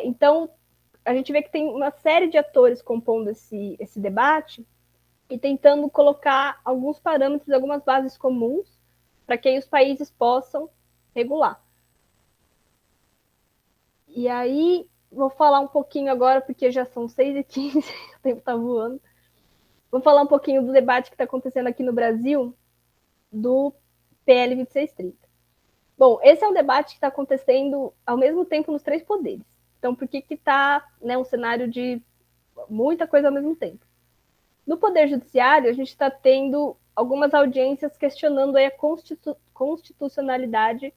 Então, a gente vê que tem uma série de atores compondo esse debate e tentando colocar alguns parâmetros, algumas bases comuns para que aí os países possam regular. E aí, vou falar um pouquinho agora, porque já são 6h15, o tempo está voando. Vou falar um pouquinho do debate que está acontecendo aqui no Brasil, do PL 2630. Bom, esse é um debate que está acontecendo ao mesmo tempo nos 3 poderes. Então, por que está, né, um cenário de muita coisa ao mesmo tempo? No Poder Judiciário, a gente está tendo algumas audiências questionando aí a constitucionalidade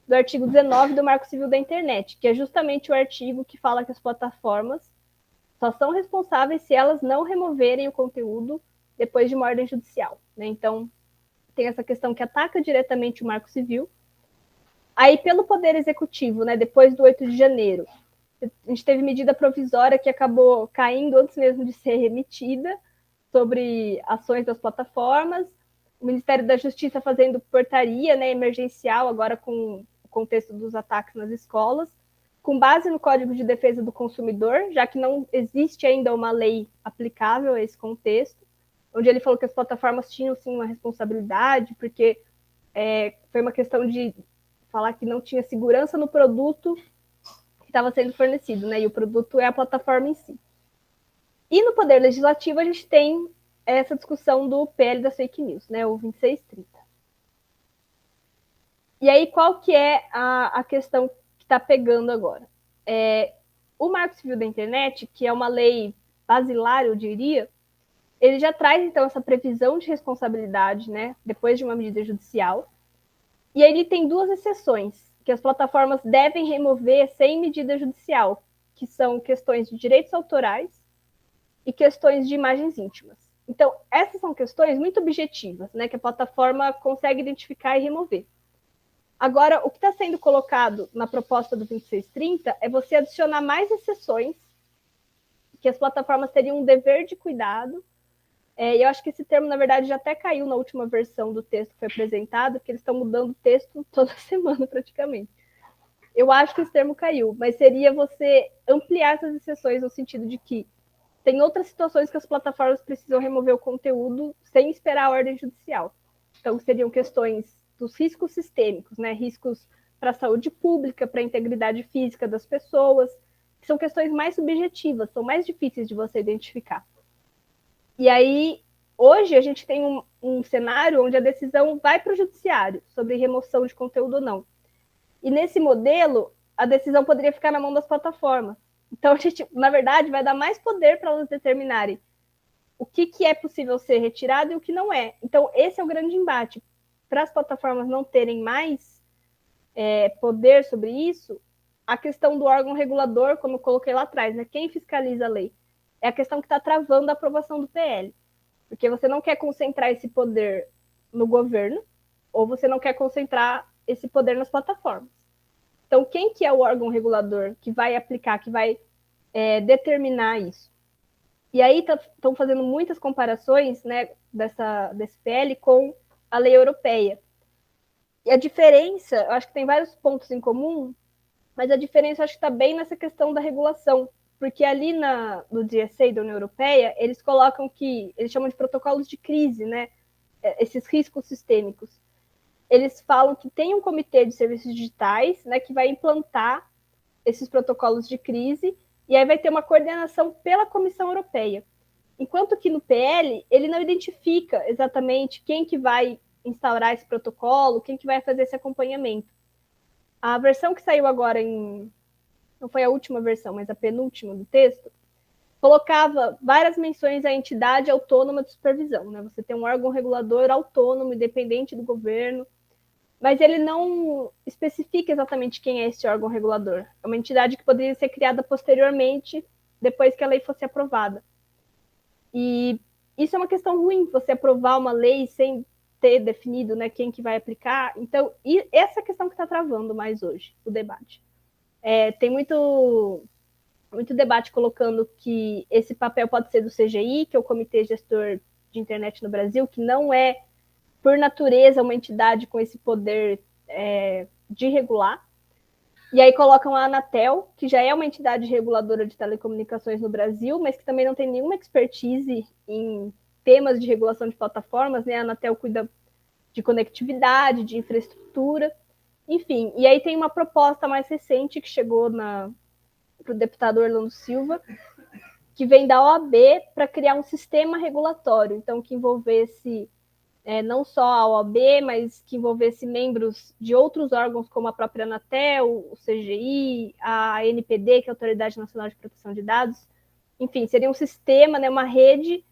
do artigo 19 do Marco Civil da Internet, que é justamente o artigo que fala que as plataformas só são responsáveis se elas não removerem o conteúdo depois de uma ordem judicial, né? Então, tem essa questão que ataca diretamente o Marco Civil. Aí, pelo Poder Executivo, né, depois do 8 de janeiro, a gente teve medida provisória que acabou caindo antes mesmo de ser remetida sobre ações das plataformas, o Ministério da Justiça fazendo portaria, né, emergencial, agora com o contexto dos ataques nas escolas, com base no Código de Defesa do Consumidor, já que não existe ainda uma lei aplicável a esse contexto, onde ele falou que as plataformas tinham, sim, uma responsabilidade, porque foi uma questão de falar que não tinha segurança no produto que estava sendo fornecido, né? E o produto é a plataforma em si. E no Poder Legislativo a gente tem essa discussão do PL das fake news, né? O 2630. E aí, qual que é a questão que está pegando agora? O Marco Civil da Internet, que é uma lei basilar, eu diria, ele já traz, então, essa previsão de responsabilidade, né? Depois de uma medida judicial. E aí ele tem duas exceções que as plataformas devem remover sem medida judicial, que são questões de direitos autorais e questões de imagens íntimas. Então, essas são questões muito objetivas, né, que a plataforma consegue identificar e remover. Agora, o que está sendo colocado na proposta do 2630 é você adicionar mais exceções que as plataformas teriam um dever de cuidado. E eu acho que esse termo, na verdade, já até caiu na última versão do texto que foi apresentado, porque eles estão mudando o texto toda semana, praticamente. Eu acho que esse termo caiu, mas seria você ampliar essas exceções no sentido de que tem outras situações que as plataformas precisam remover o conteúdo sem esperar a ordem judicial. Então, seriam questões dos riscos sistêmicos, né? Riscos para a saúde pública, para a integridade física das pessoas, que são questões mais subjetivas, são mais difíceis de você identificar. E aí, hoje, a gente tem um cenário onde a decisão vai para o judiciário sobre remoção de conteúdo ou não. E nesse modelo, a decisão poderia ficar na mão das plataformas. Então, a gente, na verdade, vai dar mais poder para elas determinarem o que é possível ser retirado e o que não é. Então, esse é o grande embate. Para as plataformas não terem mais poder sobre isso, a questão do órgão regulador, como eu coloquei lá atrás, né? Quem fiscaliza a lei? É a questão que está travando a aprovação do PL. Porque você não quer concentrar esse poder no governo, ou você não quer concentrar esse poder nas plataformas. Então, quem que é o órgão regulador que vai aplicar, que vai determinar isso? E aí estão fazendo muitas comparações, né, desse PL com a lei europeia. E a diferença, eu acho que tem vários pontos em comum, mas a diferença acho que está bem nessa questão da regulação. Porque ali no DSA da União Europeia, eles colocam que, eles chamam de protocolos de crise, né? Esses riscos sistêmicos. Eles falam que tem um comitê de serviços digitais, né, que vai implantar esses protocolos de crise, e aí vai ter uma coordenação pela Comissão Europeia. Enquanto que no PL, ele não identifica exatamente quem que vai instaurar esse protocolo, quem que vai fazer esse acompanhamento. A versão que saiu agora não foi a última versão, mas a penúltima do texto, colocava várias menções à entidade autônoma de supervisão, né? Você tem um órgão regulador autônomo, independente do governo, mas ele não especifica exatamente quem é esse órgão regulador. É uma entidade que poderia ser criada posteriormente, depois que a lei fosse aprovada. E isso é uma questão ruim, você aprovar uma lei sem ter definido, né, quem que vai aplicar. Então, essa é a questão que está travando mais hoje o debate. Tem muito debate colocando que esse papel pode ser do CGI, que é o Comitê Gestor de Internet no Brasil, que não é, por natureza, uma entidade com esse poder de regular. E aí colocam a Anatel, que já é uma entidade reguladora de telecomunicações no Brasil, mas que também não tem nenhuma expertise em temas de regulação de plataformas, né? A Anatel cuida de conectividade, de infraestrutura, enfim. E aí tem uma proposta mais recente que chegou para o deputado Orlando Silva, que vem da OAB para criar um sistema regulatório, então que envolvesse não só a OAB, mas que envolvesse membros de outros órgãos, como a própria Anatel, o CGI, a ANPD, que é a Autoridade Nacional de Proteção de Dados. Enfim, seria um sistema, né, uma rede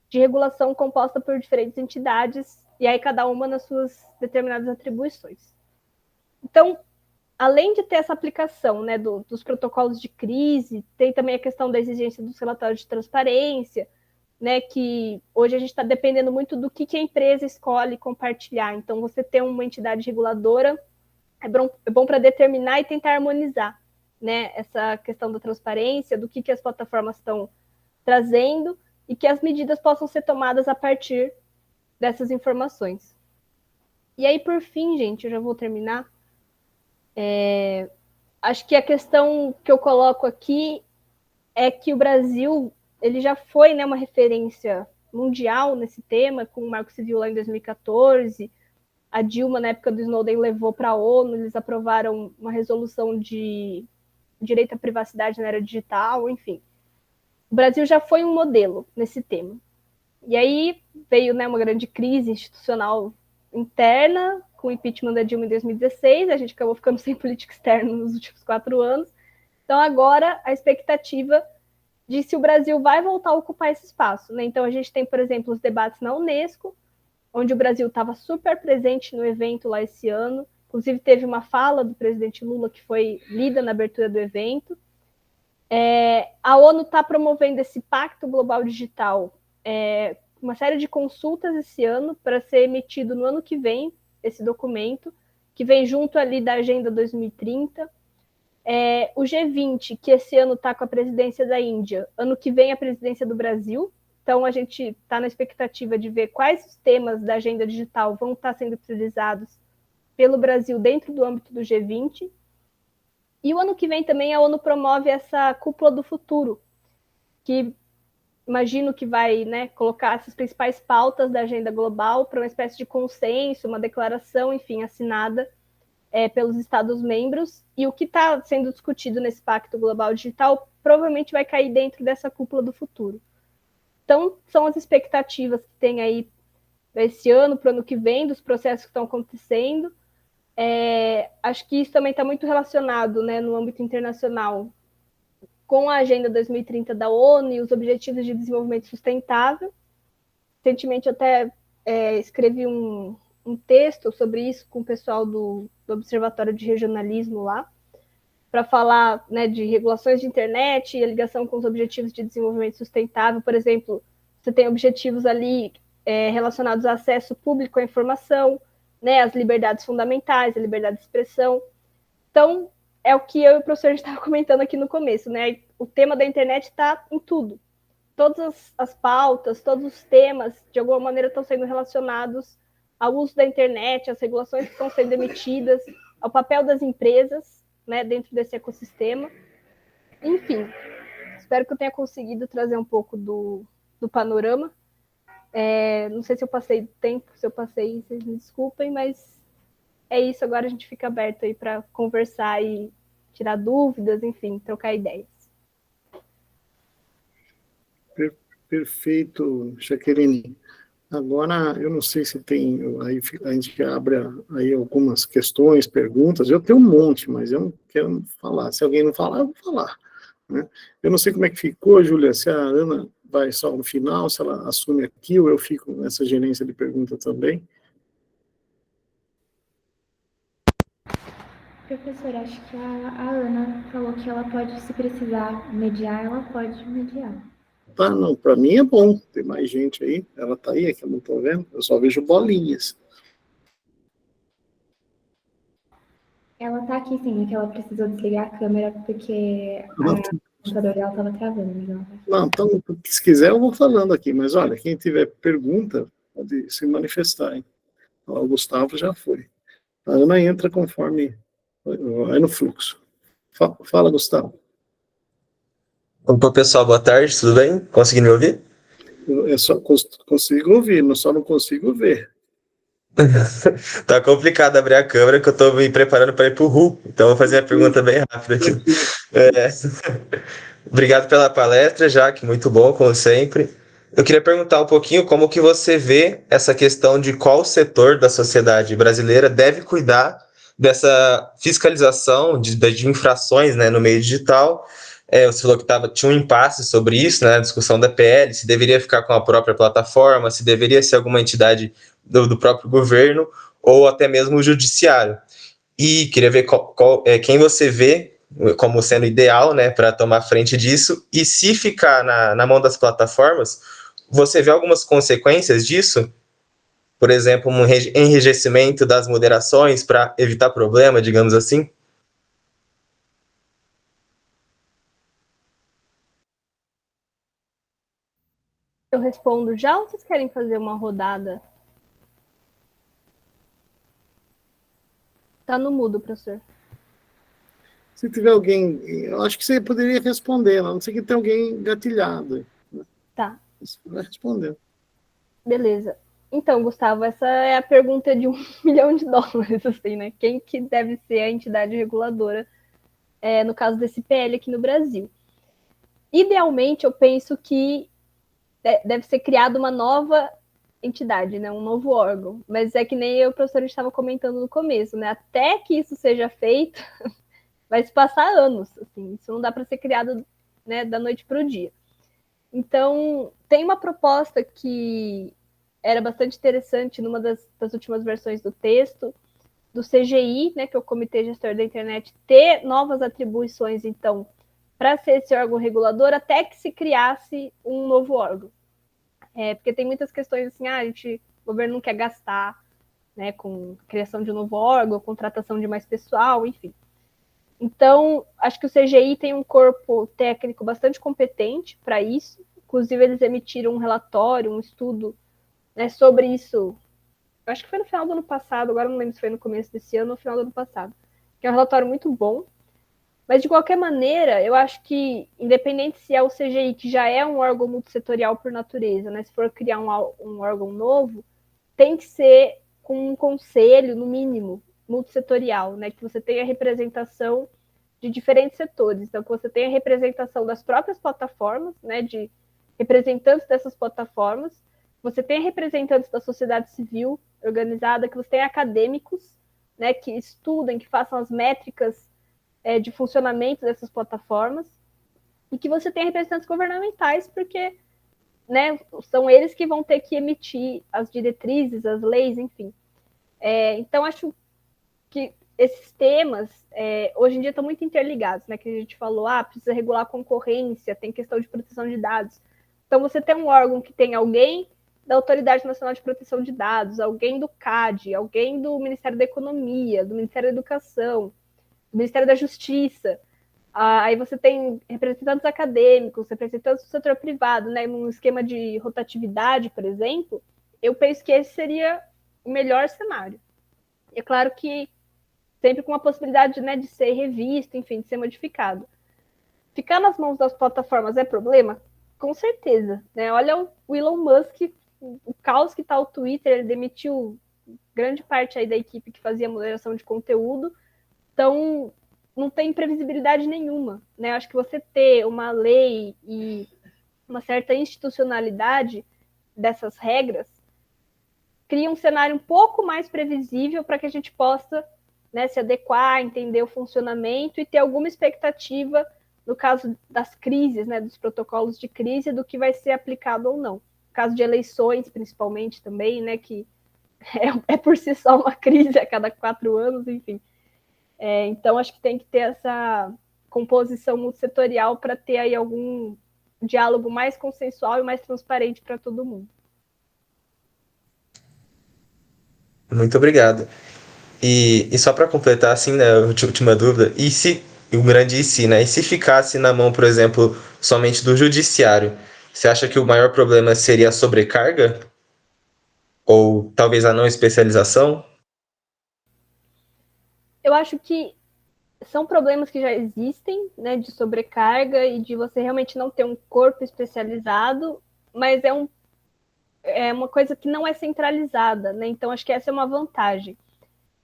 de regulação composta por diferentes entidades, e aí cada uma nas suas determinadas atribuições. Então, além de ter essa aplicação, né, dos protocolos de crise, tem também a questão da exigência dos relatórios de transparência, né, que hoje a gente está dependendo muito do que a empresa escolhe compartilhar. Então, você ter uma entidade reguladora é bom para determinar e tentar harmonizar, né, essa questão da transparência, do que as plataformas estão trazendo e que as medidas possam ser tomadas a partir dessas informações. E aí, por fim, gente, eu já vou terminar. Acho que a questão que eu coloco aqui é que o Brasil ele já foi, né, uma referência mundial nesse tema, com o Marco Civil lá em 2014. A Dilma, na época do Snowden, levou para a ONU, eles aprovaram uma resolução de direito à privacidade na era digital, enfim. O Brasil já foi um modelo nesse tema. E aí veio, né, uma grande crise institucional interna, com o impeachment da Dilma em 2016, a gente acabou ficando sem política externa nos últimos 4 anos. Então, agora, a expectativa de se o Brasil vai voltar a ocupar esse espaço, né? Então, a gente tem, por exemplo, os debates na Unesco, onde o Brasil estava super presente no evento lá esse ano. Inclusive, teve uma fala do presidente Lula que foi lida na abertura do evento. A ONU está promovendo esse Pacto Global Digital, uma série de consultas esse ano para ser emitido no ano que vem, esse documento, que vem junto ali da Agenda 2030. O G20, que esse ano está com a presidência da Índia, ano que vem a presidência do Brasil. Então, a gente está na expectativa de ver quais os temas da agenda digital vão estar sendo priorizados pelo Brasil dentro do âmbito do G20. E o ano que vem também a ONU promove essa cúpula do futuro, que imagino que vai, né, colocar essas principais pautas da agenda global para uma espécie de consenso, uma declaração, enfim, assinada pelos Estados-membros. E o que está sendo discutido nesse Pacto Global Digital provavelmente vai cair dentro dessa cúpula do futuro. Então, são as expectativas que tem aí esse ano, para o ano que vem, dos processos que estão acontecendo. Acho que isso também está muito relacionado, né, no âmbito internacional com a Agenda 2030 da ONU e os Objetivos de Desenvolvimento Sustentável. Recentemente, eu até escrevi um texto sobre isso com o pessoal do Observatório de Regionalismo lá, para falar, né, de regulações de internet e a ligação com os Objetivos de Desenvolvimento Sustentável. Por exemplo, você tem objetivos ali relacionados ao acesso público à informação, né, as liberdades fundamentais, a liberdade de expressão. Então, é o que eu e o professor estava comentando aqui no começo, né? O tema da internet está em tudo. Todas as pautas, todos os temas, de alguma maneira, estão sendo relacionados ao uso da internet, às regulações que estão sendo emitidas, ao papel das empresas, né, dentro desse ecossistema. Enfim, espero que eu tenha conseguido trazer um pouco do panorama. Não sei se eu passei tempo, se eu passei, vocês me desculpem, mas é isso. Agora a gente fica aberto aí para conversar e tirar dúvidas, enfim, trocar ideias. Perfeito, Jaqueline. Agora, eu não sei se tem, aí a gente abre aí algumas questões, perguntas. Eu tenho um monte, mas eu não quero falar. Se alguém não falar, eu vou falar, né? Eu não sei como é que ficou, Júlia, se a Ana vai só no final, se ela assume aqui, ou eu fico nessa gerência de pergunta também. Professora, acho que a Ana falou que ela pode, se precisar mediar, ela pode mediar. Tá, não, para mim é bom, tem mais gente aí. Ela tá aí, é que eu não tô vendo, eu só vejo bolinhas. Ela tá aqui sim, é que ela precisou desligar a câmera porque o computador dela estava travando. Mas ela tá aqui. Não, então, se quiser eu vou falando aqui, mas olha, quem tiver pergunta, pode se manifestar, hein? O Gustavo já foi. A Ana entra conforme vai no fluxo. Fala, Gustavo. Opa, pessoal, boa tarde, tudo bem? Conseguindo me ouvir? Eu só consigo ouvir, só não consigo ver. Tá complicado abrir a câmera, que eu tô me preparando para ir pro RU, então vou fazer a pergunta bem rápida aqui. Obrigado pela palestra, Jaque, muito bom, como sempre. Eu queria perguntar um pouquinho como que você vê essa questão de qual setor da sociedade brasileira deve cuidar dessa fiscalização de infrações, né, no meio digital. Você falou que tinha um impasse sobre isso, né, a discussão da PL, se deveria ficar com a própria plataforma, se deveria ser alguma entidade do próprio governo, ou até mesmo o judiciário. E queria ver quem você vê como sendo ideal, né, para tomar frente disso, e se ficar na mão das plataformas, você vê algumas consequências disso? por exemplo, um enrijecimento das moderações para evitar problema, digamos assim? Eu respondo já ou vocês querem fazer uma rodada? Tá no mudo, professor. Se tiver alguém, eu acho que você poderia responder, a não ser que tenha alguém gatilhado. Tá. Você vai responder. Beleza. Então, Gustavo, essa é a pergunta de $1 milhão, assim, né? Quem que deve ser a entidade reguladora, no caso desse PL aqui no Brasil? Idealmente, eu penso que deve ser criada uma nova entidade, né? Um novo órgão. Mas é que nem o professor estava comentando no começo, né? Até que isso seja feito, vai se passar anos, assim. Isso não dá para ser criado, né, da noite para o dia. Então, tem uma proposta que era bastante interessante numa das últimas versões do texto, do CGI, né, que é o Comitê Gestor da Internet, ter novas atribuições, então, para ser esse órgão regulador, até que se criasse um novo órgão. Porque tem muitas questões assim, o governo não quer gastar, né, com criação de um novo órgão, contratação de mais pessoal, enfim. Então, acho que o CGI tem um corpo técnico bastante competente para isso. Inclusive, eles emitiram um relatório, um estudo, né, sobre isso. Eu acho que foi no final do ano passado, agora não lembro se foi no começo desse ano ou no final do ano passado. Que é um relatório muito bom. Mas, de qualquer maneira, eu acho que, independente se é o CGI, que já é um órgão multissetorial por natureza, né, se for criar um órgão novo, tem que ser com um conselho, no mínimo, multissetorial, né, que você tenha representação de diferentes setores. Então, que você tenha representação das próprias plataformas, né, de representantes dessas plataformas, você tenha representantes da sociedade civil organizada, que você tenha acadêmicos, né, que estudem, que façam as métricas de funcionamento dessas plataformas, e que você tenha representantes governamentais, porque, né, são eles que vão ter que emitir as diretrizes, as leis, enfim. Então, acho que esses temas, hoje em dia, estão muito interligados, né? Que a gente falou, precisa regular a concorrência, tem questão de proteção de dados. Então, você tem um órgão que tem alguém da Autoridade Nacional de Proteção de Dados, alguém do CAD, alguém do Ministério da Economia, do Ministério da Educação, do Ministério da Justiça. Aí você tem representantes acadêmicos, representantes do setor privado, né? Num esquema de rotatividade, por exemplo, eu penso que esse seria o melhor cenário. E é claro que sempre com a possibilidade, né, de ser revisto, enfim, de ser modificado. Ficar nas mãos das plataformas é problema? Com certeza. Né? Olha o Elon Musk, o caos que está o Twitter, ele demitiu grande parte aí da equipe que fazia moderação de conteúdo, então não tem previsibilidade nenhuma. Né? Acho que você ter uma lei e uma certa institucionalidade dessas regras cria um cenário um pouco mais previsível para que a gente possa, né, se adequar, entender o funcionamento e ter alguma expectativa no caso das crises, né, dos protocolos de crise, do que vai ser aplicado ou não. No caso de eleições, principalmente, também, né, que é por si só uma crise a cada 4 anos, enfim. Então, acho que tem que ter essa composição multissetorial para ter aí algum diálogo mais consensual e mais transparente para todo mundo. Muito obrigado. E só para completar, assim, né, a última dúvida, o grande e se, né? E se ficasse na mão, por exemplo, somente do judiciário, você acha que o maior problema seria a sobrecarga? Ou talvez a não especialização? Eu acho que são problemas que já existem, né, de sobrecarga e de você realmente não ter um corpo especializado, mas é uma coisa que não é centralizada, né? Então, acho que essa é uma vantagem.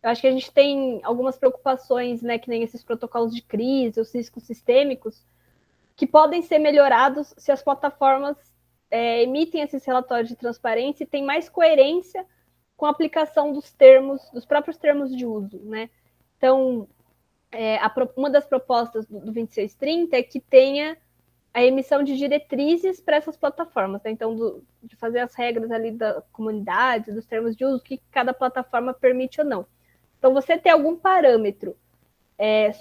Eu acho que a gente tem algumas preocupações, né, que nem esses protocolos de crise, os riscos sistêmicos, que podem ser melhorados se as plataformas emitem esses relatórios de transparência e têm mais coerência com a aplicação dos próprios termos de uso, né? Então, uma das propostas do 2630 é que tenha a emissão de diretrizes para essas plataformas, né? Então, de fazer as regras ali da comunidade, dos termos de uso, que cada plataforma permite ou não. Então, você ter algum parâmetro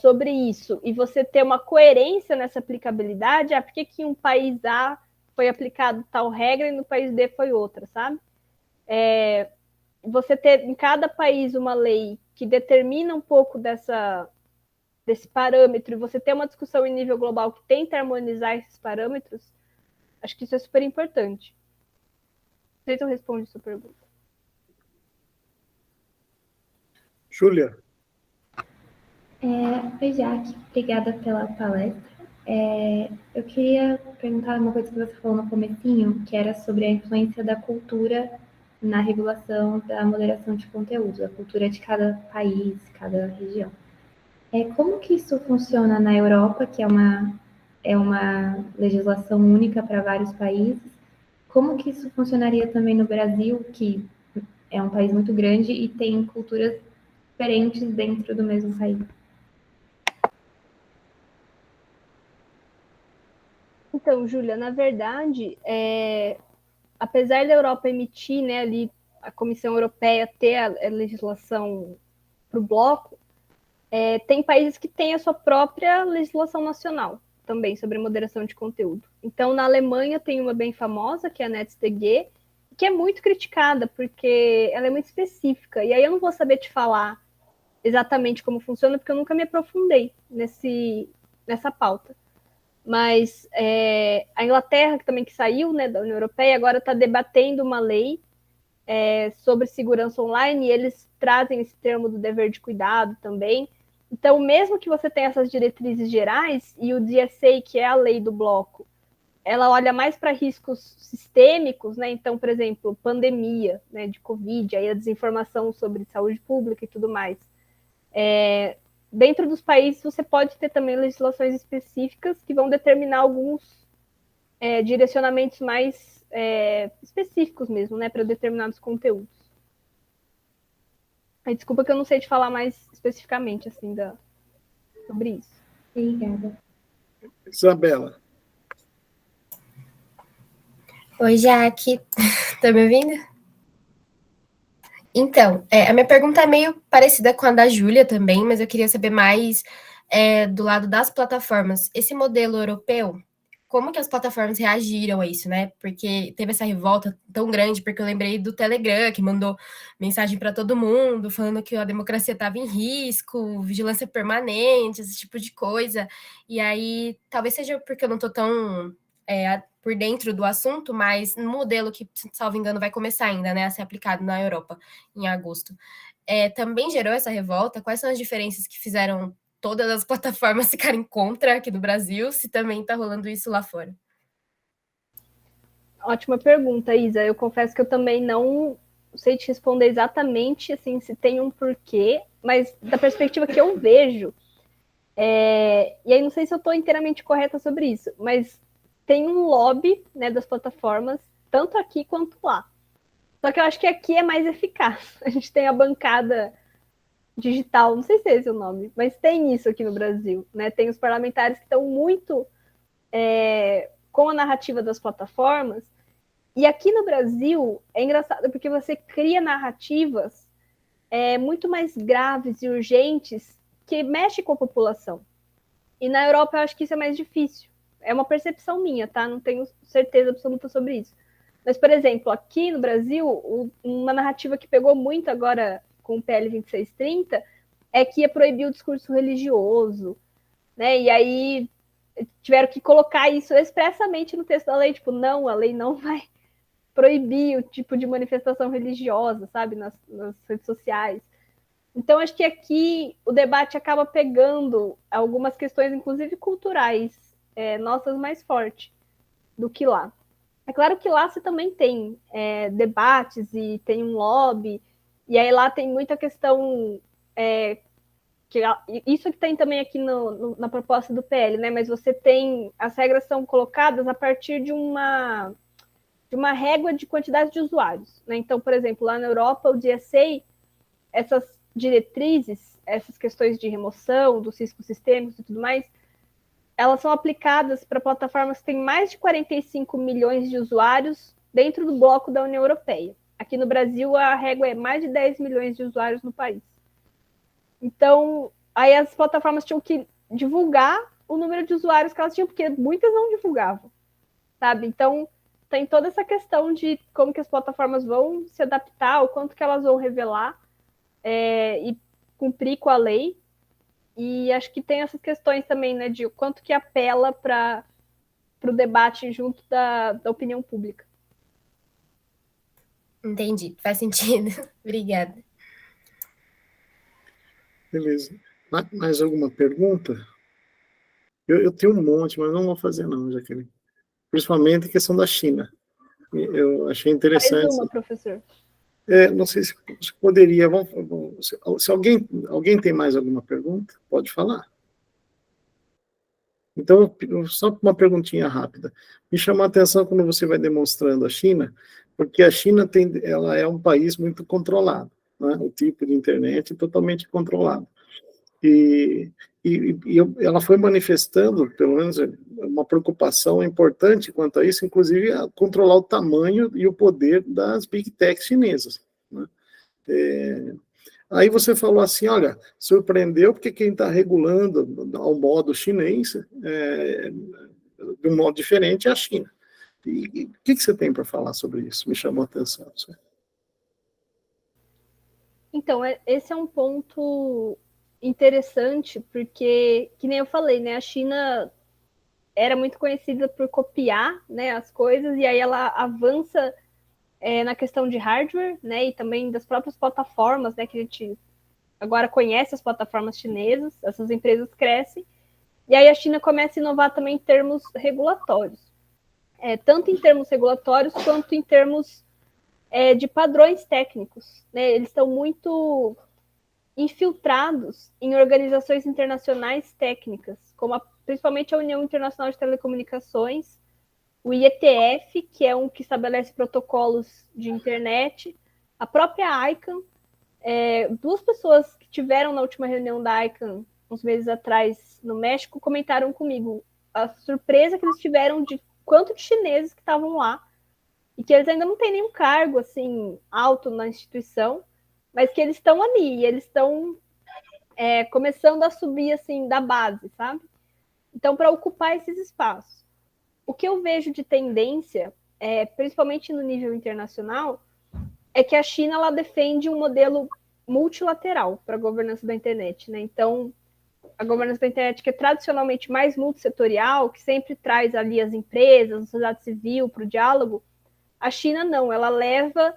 sobre isso e você ter uma coerência nessa aplicabilidade, por que em um país A foi aplicado tal regra e no país B foi outra, sabe? você ter em cada país uma lei que determina um pouco desse parâmetro, e você ter uma discussão em nível global que tenta harmonizar esses parâmetros, acho que isso é super importante. Não sei se eu respondo a sua pergunta. Júlia. Oi, Jaque, obrigada pela palestra. Eu queria perguntar uma coisa que você falou no comecinho, que era sobre a influência da cultura na regulação da moderação de conteúdo, a cultura de cada país, cada região. Como que isso funciona na Europa, que é uma legislação única para vários países? Como que isso funcionaria também no Brasil, que é um país muito grande e tem culturas diferentes dentro do mesmo país? Então, Júlia, na verdade, apesar da Europa emitir, né, ali, a Comissão Europeia ter a legislação para o bloco, tem países que têm a sua própria legislação nacional também sobre moderação de conteúdo. Então, na Alemanha tem uma bem famosa, que é a NetzDG, que é muito criticada, porque ela é muito específica. E aí eu não vou saber te falar exatamente como funciona, porque eu nunca me aprofundei nessa pauta. Mas a Inglaterra, que também saiu, né, da União Europeia, agora está debatendo uma lei sobre segurança online, e eles trazem esse termo do dever de cuidado também. Então, mesmo que você tenha essas diretrizes gerais, e o DSA, que é a lei do bloco, ela olha mais para riscos sistêmicos, né? Então, por exemplo, pandemia, né, de Covid, aí a desinformação sobre saúde pública e tudo mais. Dentro dos países, você pode ter também legislações específicas que vão determinar alguns direcionamentos mais específicos mesmo, né, para determinados conteúdos. Aí, desculpa que eu não sei te falar mais especificamente assim sobre isso. Obrigada. Isabela. Oi, Jaque. Tá me ouvindo? Então, a minha pergunta é meio parecida com a da Júlia também, mas eu queria saber mais do lado das plataformas. Esse modelo europeu, como que as plataformas reagiram a isso, né? Porque teve essa revolta tão grande, porque eu lembrei do Telegram, que mandou mensagem para todo mundo, falando que a democracia estava em risco, vigilância permanente, esse tipo de coisa. E aí, talvez seja porque eu não estou tão por dentro do assunto, mas no modelo que, salvo engano, vai começar ainda, né, a ser aplicado na Europa em agosto. Também gerou essa revolta? Quais são as diferenças que fizeram todas as plataformas ficarem contra aqui no Brasil, se também está rolando isso lá fora? Ótima pergunta, Isa. Eu confesso que eu também não sei te responder exatamente assim, se tem um porquê, mas da perspectiva que eu vejo, e aí não sei se eu estou inteiramente correta sobre isso, mas tem um lobby, né, das plataformas, tanto aqui quanto lá. Só que eu acho que aqui é mais eficaz. A gente tem a bancada digital, não sei se é esse o nome, mas tem isso aqui no Brasil, né? Tem os parlamentares que estão muito com a narrativa das plataformas, e aqui no Brasil é engraçado porque você cria narrativas muito mais graves e urgentes que mexem com a população. E na Europa eu acho que isso é mais difícil. É uma percepção minha, tá? Não tenho certeza absoluta sobre isso. Mas, por exemplo, aqui no Brasil, uma narrativa que pegou muito agora com o PL 2630 é que ia proibir o discurso religioso, né? E aí tiveram que colocar isso expressamente no texto da lei, tipo, não, a lei não vai proibir o tipo de manifestação religiosa, sabe, nas redes sociais. Então, acho que aqui o debate acaba pegando algumas questões, inclusive culturais, nossas mais forte do que lá. É claro que lá você também tem debates e tem um lobby, e aí lá tem muita questão isso que tem também aqui na proposta do PL, né? Mas você tem, as regras são colocadas a partir de uma régua de quantidade de usuários, né? Então, por exemplo, lá na Europa, o DSA, essas diretrizes, essas questões de remoção dos riscos sistêmicos e tudo mais, elas são aplicadas para plataformas que têm mais de 45 milhões de usuários dentro do bloco da União Europeia. Aqui no Brasil, a régua é mais de 10 milhões de usuários no país. Então, aí as plataformas tinham que divulgar o número de usuários que elas tinham, porque muitas não divulgavam, sabe? Então, tem toda essa questão de como que as plataformas vão se adaptar, o quanto que elas vão revelar e cumprir com a lei. E acho que tem essas questões também, né, de o quanto que apela para o debate junto da opinião pública. Entendi, faz sentido. Obrigada. Beleza. Mais alguma pergunta? Eu tenho um monte, mas não vou fazer não, Jaqueline. Principalmente a questão da China. Eu achei interessante. Mais uma, professor. Não sei se poderia. Se alguém tem mais alguma pergunta, pode falar. Então, só uma perguntinha rápida. Me chamou a atenção quando você vai demonstrando a China, porque a China ela é um país muito controlado, né? O tipo de internet é totalmente controlado. E ela foi manifestando, pelo menos, uma preocupação importante quanto a isso, inclusive a controlar o tamanho e o poder das big techs chinesas, né? Aí você falou assim, olha, surpreendeu porque quem está regulando ao modo chinês, de um modo diferente, é a China. E o que você tem para falar sobre isso? Me chamou a atenção. Então, esse é um ponto interessante, porque, que nem eu falei, né, a China era muito conhecida por copiar, né, as coisas, e aí ela avança na questão de hardware, né, e também das próprias plataformas, né, que a gente agora conhece as plataformas chinesas, essas empresas crescem, e aí a China começa a inovar também em termos regulatórios, tanto em termos regulatórios quanto em termos de padrões técnicos, né, eles estão muito infiltrados em organizações internacionais técnicas, como principalmente a União Internacional de Telecomunicações, o IETF, que é um que estabelece protocolos de internet, a própria ICANN. Duas pessoas que tiveram na última reunião da ICANN, uns meses atrás, no México, comentaram comigo a surpresa que eles tiveram de quanto de chineses que estavam lá, e que eles ainda não têm nenhum cargo assim alto na instituição, mas que eles estão ali, e eles estão começando a subir assim da base, sabe? Então, para ocupar esses espaços. O que eu vejo de tendência, principalmente no nível internacional, é que a China ela defende um modelo multilateral para a governança da internet, né? Então, a governança da internet que é tradicionalmente mais multissetorial, que sempre traz ali as empresas, a sociedade civil para o diálogo, a China não, ela leva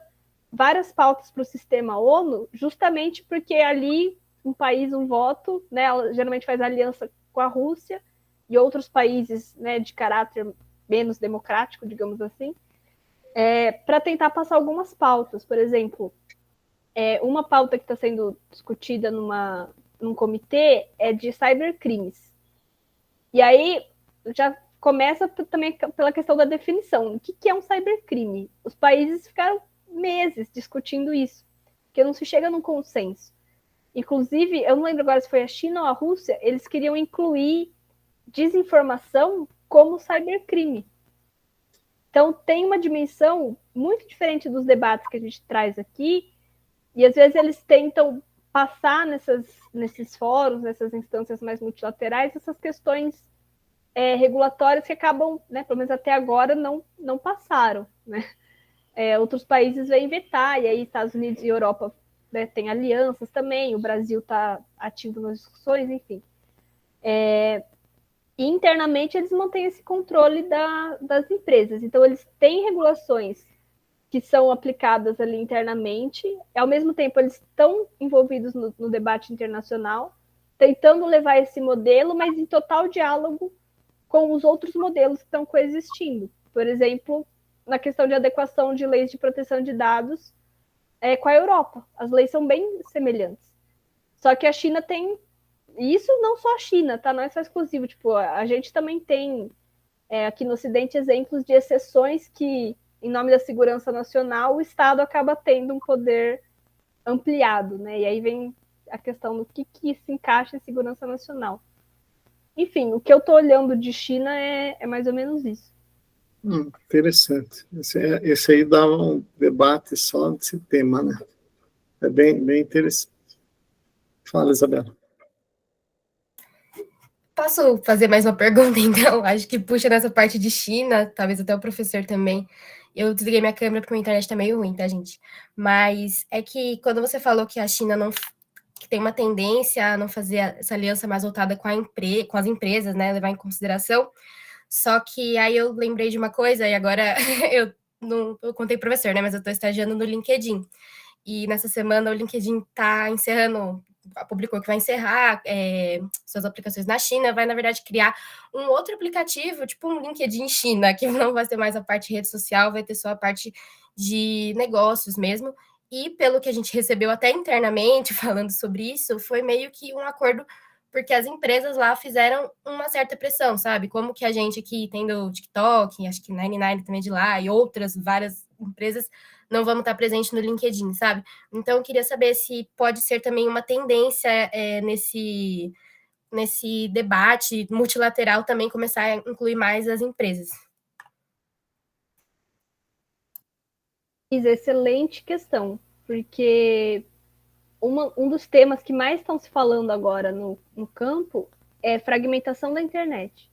várias pautas para o sistema ONU, justamente porque ali um país, um voto, né? Ela geralmente faz aliança com a Rússia e outros países, né, de caráter menos democrático, digamos assim, para tentar passar algumas pautas. Por exemplo, uma pauta que está sendo discutida num comitê é de cybercrimes. E aí já começa também pela questão da definição. O que é um cybercrime? Os países ficaram meses discutindo isso, porque não se chega num consenso. Inclusive, eu não lembro agora se foi a China ou a Rússia, eles queriam incluir desinformação como cybercrime. Então, tem uma dimensão muito diferente dos debates que a gente traz aqui, e às vezes eles tentam passar nesses fóruns, nessas instâncias mais multilaterais, essas questões regulatórias que acabam, né, pelo menos até agora, não passaram, né? Outros países vêm vetar, e aí Estados Unidos e Europa, né, têm alianças também, o Brasil está ativo nas discussões, enfim. E internamente eles mantêm esse controle das empresas. Então, eles têm regulações que são aplicadas ali internamente, e, ao mesmo tempo eles estão envolvidos no debate internacional, tentando levar esse modelo, mas em total diálogo com os outros modelos que estão coexistindo. Por exemplo, na questão de adequação de leis de proteção de dados com a Europa. As leis são bem semelhantes. Só que a China tem... E isso não só a China, tá? Não é só exclusivo. Tipo, a gente também tem aqui no Ocidente exemplos de exceções que, em nome da segurança nacional, o Estado acaba tendo um poder ampliado, né? E aí vem a questão do que se encaixa em segurança nacional. Enfim, o que eu estou olhando de China é mais ou menos isso. Interessante. Esse aí dá um debate só desse tema, né? É bem interessante. Fala, Isabela. Posso fazer mais uma pergunta, então? Acho que puxa nessa parte de China, talvez até o professor também. Eu desliguei minha câmera porque minha internet tá meio ruim, tá, gente? Mas é que quando você falou que a China não que tem uma tendência a não fazer essa aliança mais voltada com as empresas, né? Levar em consideração. Só que aí eu lembrei de uma coisa, e agora eu contei pro professor, né? Mas eu estou estagiando no LinkedIn. E nessa semana o LinkedIn está encerrando, publicou que vai encerrar suas aplicações na China, vai, na verdade, criar um outro aplicativo, tipo um LinkedIn China, que não vai ter mais a parte de rede social, vai ter só a parte de negócios mesmo. E pelo que a gente recebeu até internamente falando sobre isso, foi meio que um acordo porque as empresas lá fizeram uma certa pressão, sabe? Como que a gente aqui, tendo o TikTok, acho que 99 também é de lá, e outras várias empresas, não vamos estar presentes no LinkedIn, sabe? Então, eu queria saber se pode ser também uma tendência nesse debate multilateral também começar a incluir mais as empresas. Excelente questão, porque um dos temas que mais estão se falando agora no campo é fragmentação da internet.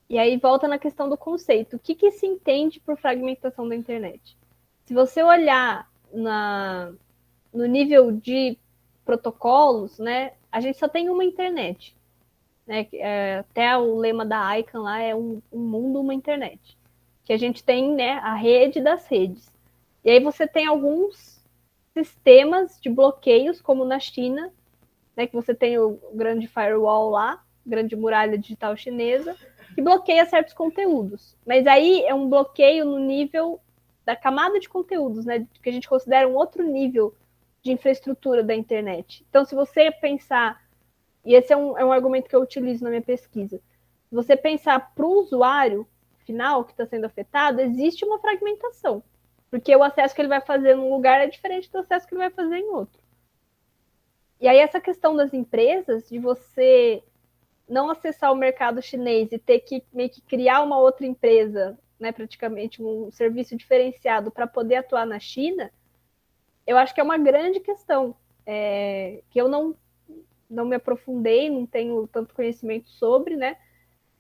E aí volta na questão do conceito. O que se entende por fragmentação da internet? Se você olhar no nível de protocolos, né, a gente só tem uma internet. Né? Até o lema da ICANN lá é um mundo, uma internet. Que a gente tem, né, a rede das redes. E aí você tem alguns sistemas de bloqueios, como na China, né, que você tem o grande firewall lá, grande muralha digital chinesa, que bloqueia certos conteúdos. Mas aí é um bloqueio no nível da camada de conteúdos, né, que a gente considera um outro nível de infraestrutura da internet. Então, se você pensar, e esse é um argumento que eu utilizo na minha pesquisa, se você pensar para o usuário final que está sendo afetado, existe uma fragmentação, porque o acesso que ele vai fazer num lugar é diferente do acesso que ele vai fazer em outro. E aí essa questão das empresas, de você não acessar o mercado chinês e ter que meio que criar uma outra empresa, né, praticamente um serviço diferenciado para poder atuar na China, eu acho que é uma grande questão, que eu não me aprofundei, não tenho tanto conhecimento sobre, né?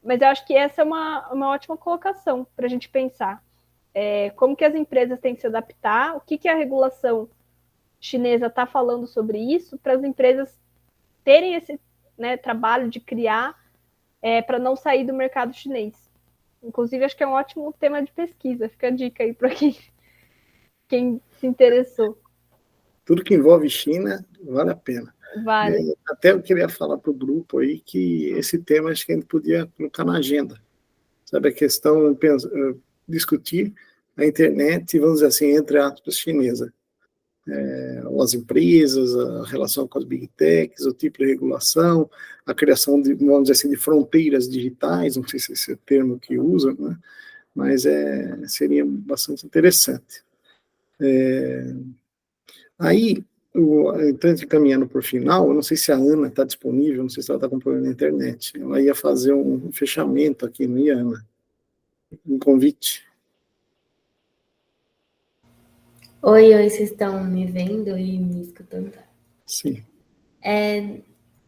Mas eu acho que essa é uma ótima colocação para a gente pensar. Como que as empresas têm que se adaptar, o que a regulação chinesa está falando sobre isso, para as empresas terem esse, né, trabalho de criar para não sair do mercado chinês. Inclusive, acho que é um ótimo tema de pesquisa. Fica a dica aí para quem se interessou. Tudo que envolve China vale a pena. Vale. Até eu queria falar para o grupo aí que esse tema acho que a gente podia colocar na agenda. Sabe, a questão, discutir a internet, vamos dizer assim, entre aspas, chinesa. As empresas, a relação com as big techs, o tipo de regulação, a criação de, vamos dizer assim, de fronteiras digitais, não sei se esse é o termo que usam, né? Mas seria bastante interessante. Aí, então, caminhando por final, eu não sei se a Ana está disponível, não sei se ela está com problema na internet. Ela ia fazer um fechamento aqui, não ia, Ana? Um convite. Oi, vocês estão me vendo e me escutando? Sim.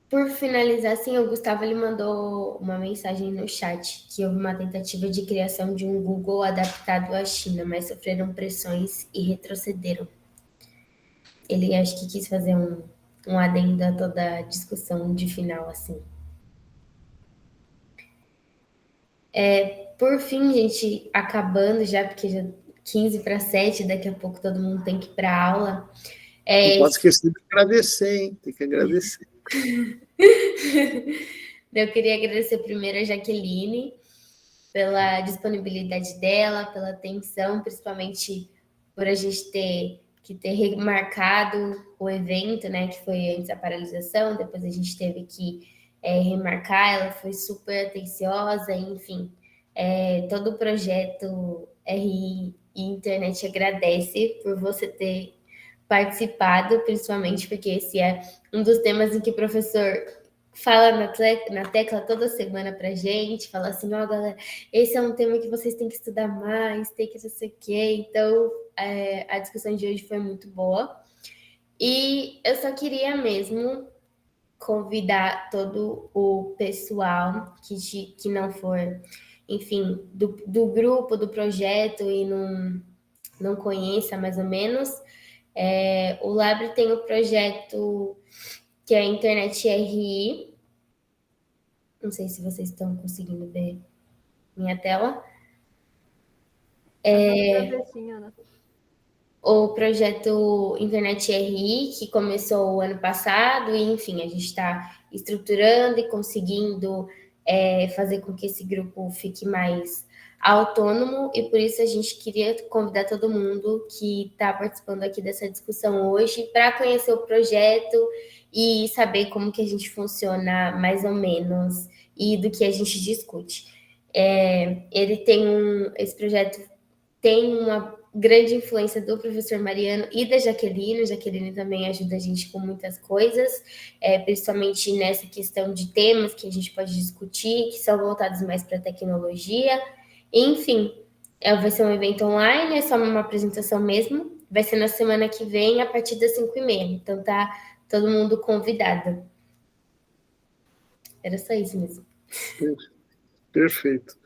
Por finalizar, assim, o Gustavo ele mandou uma mensagem no chat que houve uma tentativa de criação de um Google adaptado à China, mas sofreram pressões e retrocederam. Ele acho que quis fazer um adendo a toda a discussão de final, assim. Por fim, gente, acabando já, porque já 15 para 7, daqui a pouco todo mundo tem que ir para a aula. Não pode esquecer de agradecer, hein? Tem que agradecer. Eu queria agradecer primeiro a Jaqueline pela disponibilidade dela, pela atenção, principalmente por a gente ter remarcado o evento, né, que foi antes da paralisação, depois a gente teve que remarcar, ela foi super atenciosa, enfim, todo o projeto RI e Internet agradece por você ter participado, principalmente porque esse é um dos temas em que o professor fala na tecla toda semana pra gente, fala assim, ó, galera, esse é um tema que vocês têm que estudar mais, tem que não sei o quê. Então, a discussão de hoje foi muito boa. E eu só queria mesmo convidar todo o pessoal que não for, enfim, do grupo, do projeto e não conheça mais ou menos. O Labre tem o projeto que é a Internet RI. Não sei se vocês estão conseguindo ver minha tela. O projeto Internet RI, que começou o ano passado, e, enfim, a gente está estruturando e conseguindo fazer com que esse grupo fique mais autônomo, e por isso a gente queria convidar todo mundo que está participando aqui dessa discussão hoje para conhecer o projeto e saber como que a gente funciona mais ou menos e do que a gente discute. Esse projeto tem uma grande influência do professor Mariano e da Jaqueline. A Jaqueline também ajuda a gente com muitas coisas, principalmente nessa questão de temas que a gente pode discutir, que são voltados mais para a tecnologia. Enfim, vai ser um evento online, é só uma apresentação mesmo. Vai ser na semana que vem, a partir das 5h30. Então, tá todo mundo convidado. Era só isso mesmo. Perfeito.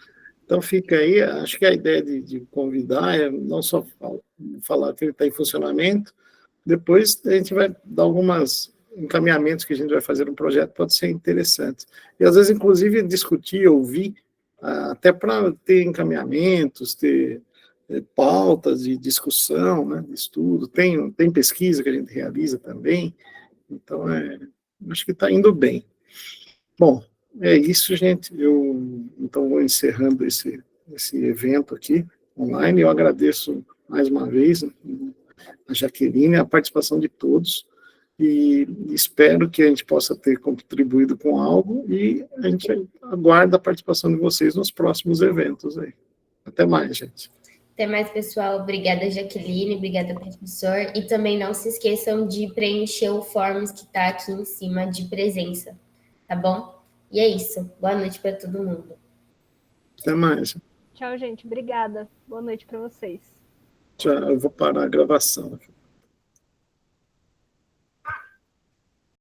Então fica aí, acho que a ideia de convidar é não só falar que ele está em funcionamento, depois a gente vai dar alguns encaminhamentos que a gente vai fazer no projeto, pode ser interessante. E às vezes, inclusive, discutir, ouvir, até para ter encaminhamentos, ter pautas de discussão, né, de estudo, tem pesquisa que a gente realiza também, então acho que está indo bem. Bom, é isso, gente. Eu, então, vou encerrando esse evento aqui, online. Eu agradeço mais uma vez a Jaqueline, a participação de todos, e espero que a gente possa ter contribuído com algo, e a gente aguarda a participação de vocês nos próximos eventos aí. Até mais, gente. Até mais, pessoal. Obrigada, Jaqueline. Obrigada, professor. E também não se esqueçam de preencher o forms que está aqui em cima de presença, tá bom? E é isso. Boa noite para todo mundo. Até mais. Tchau, gente. Obrigada. Boa noite para vocês. Tchau. Eu vou parar a gravação aqui.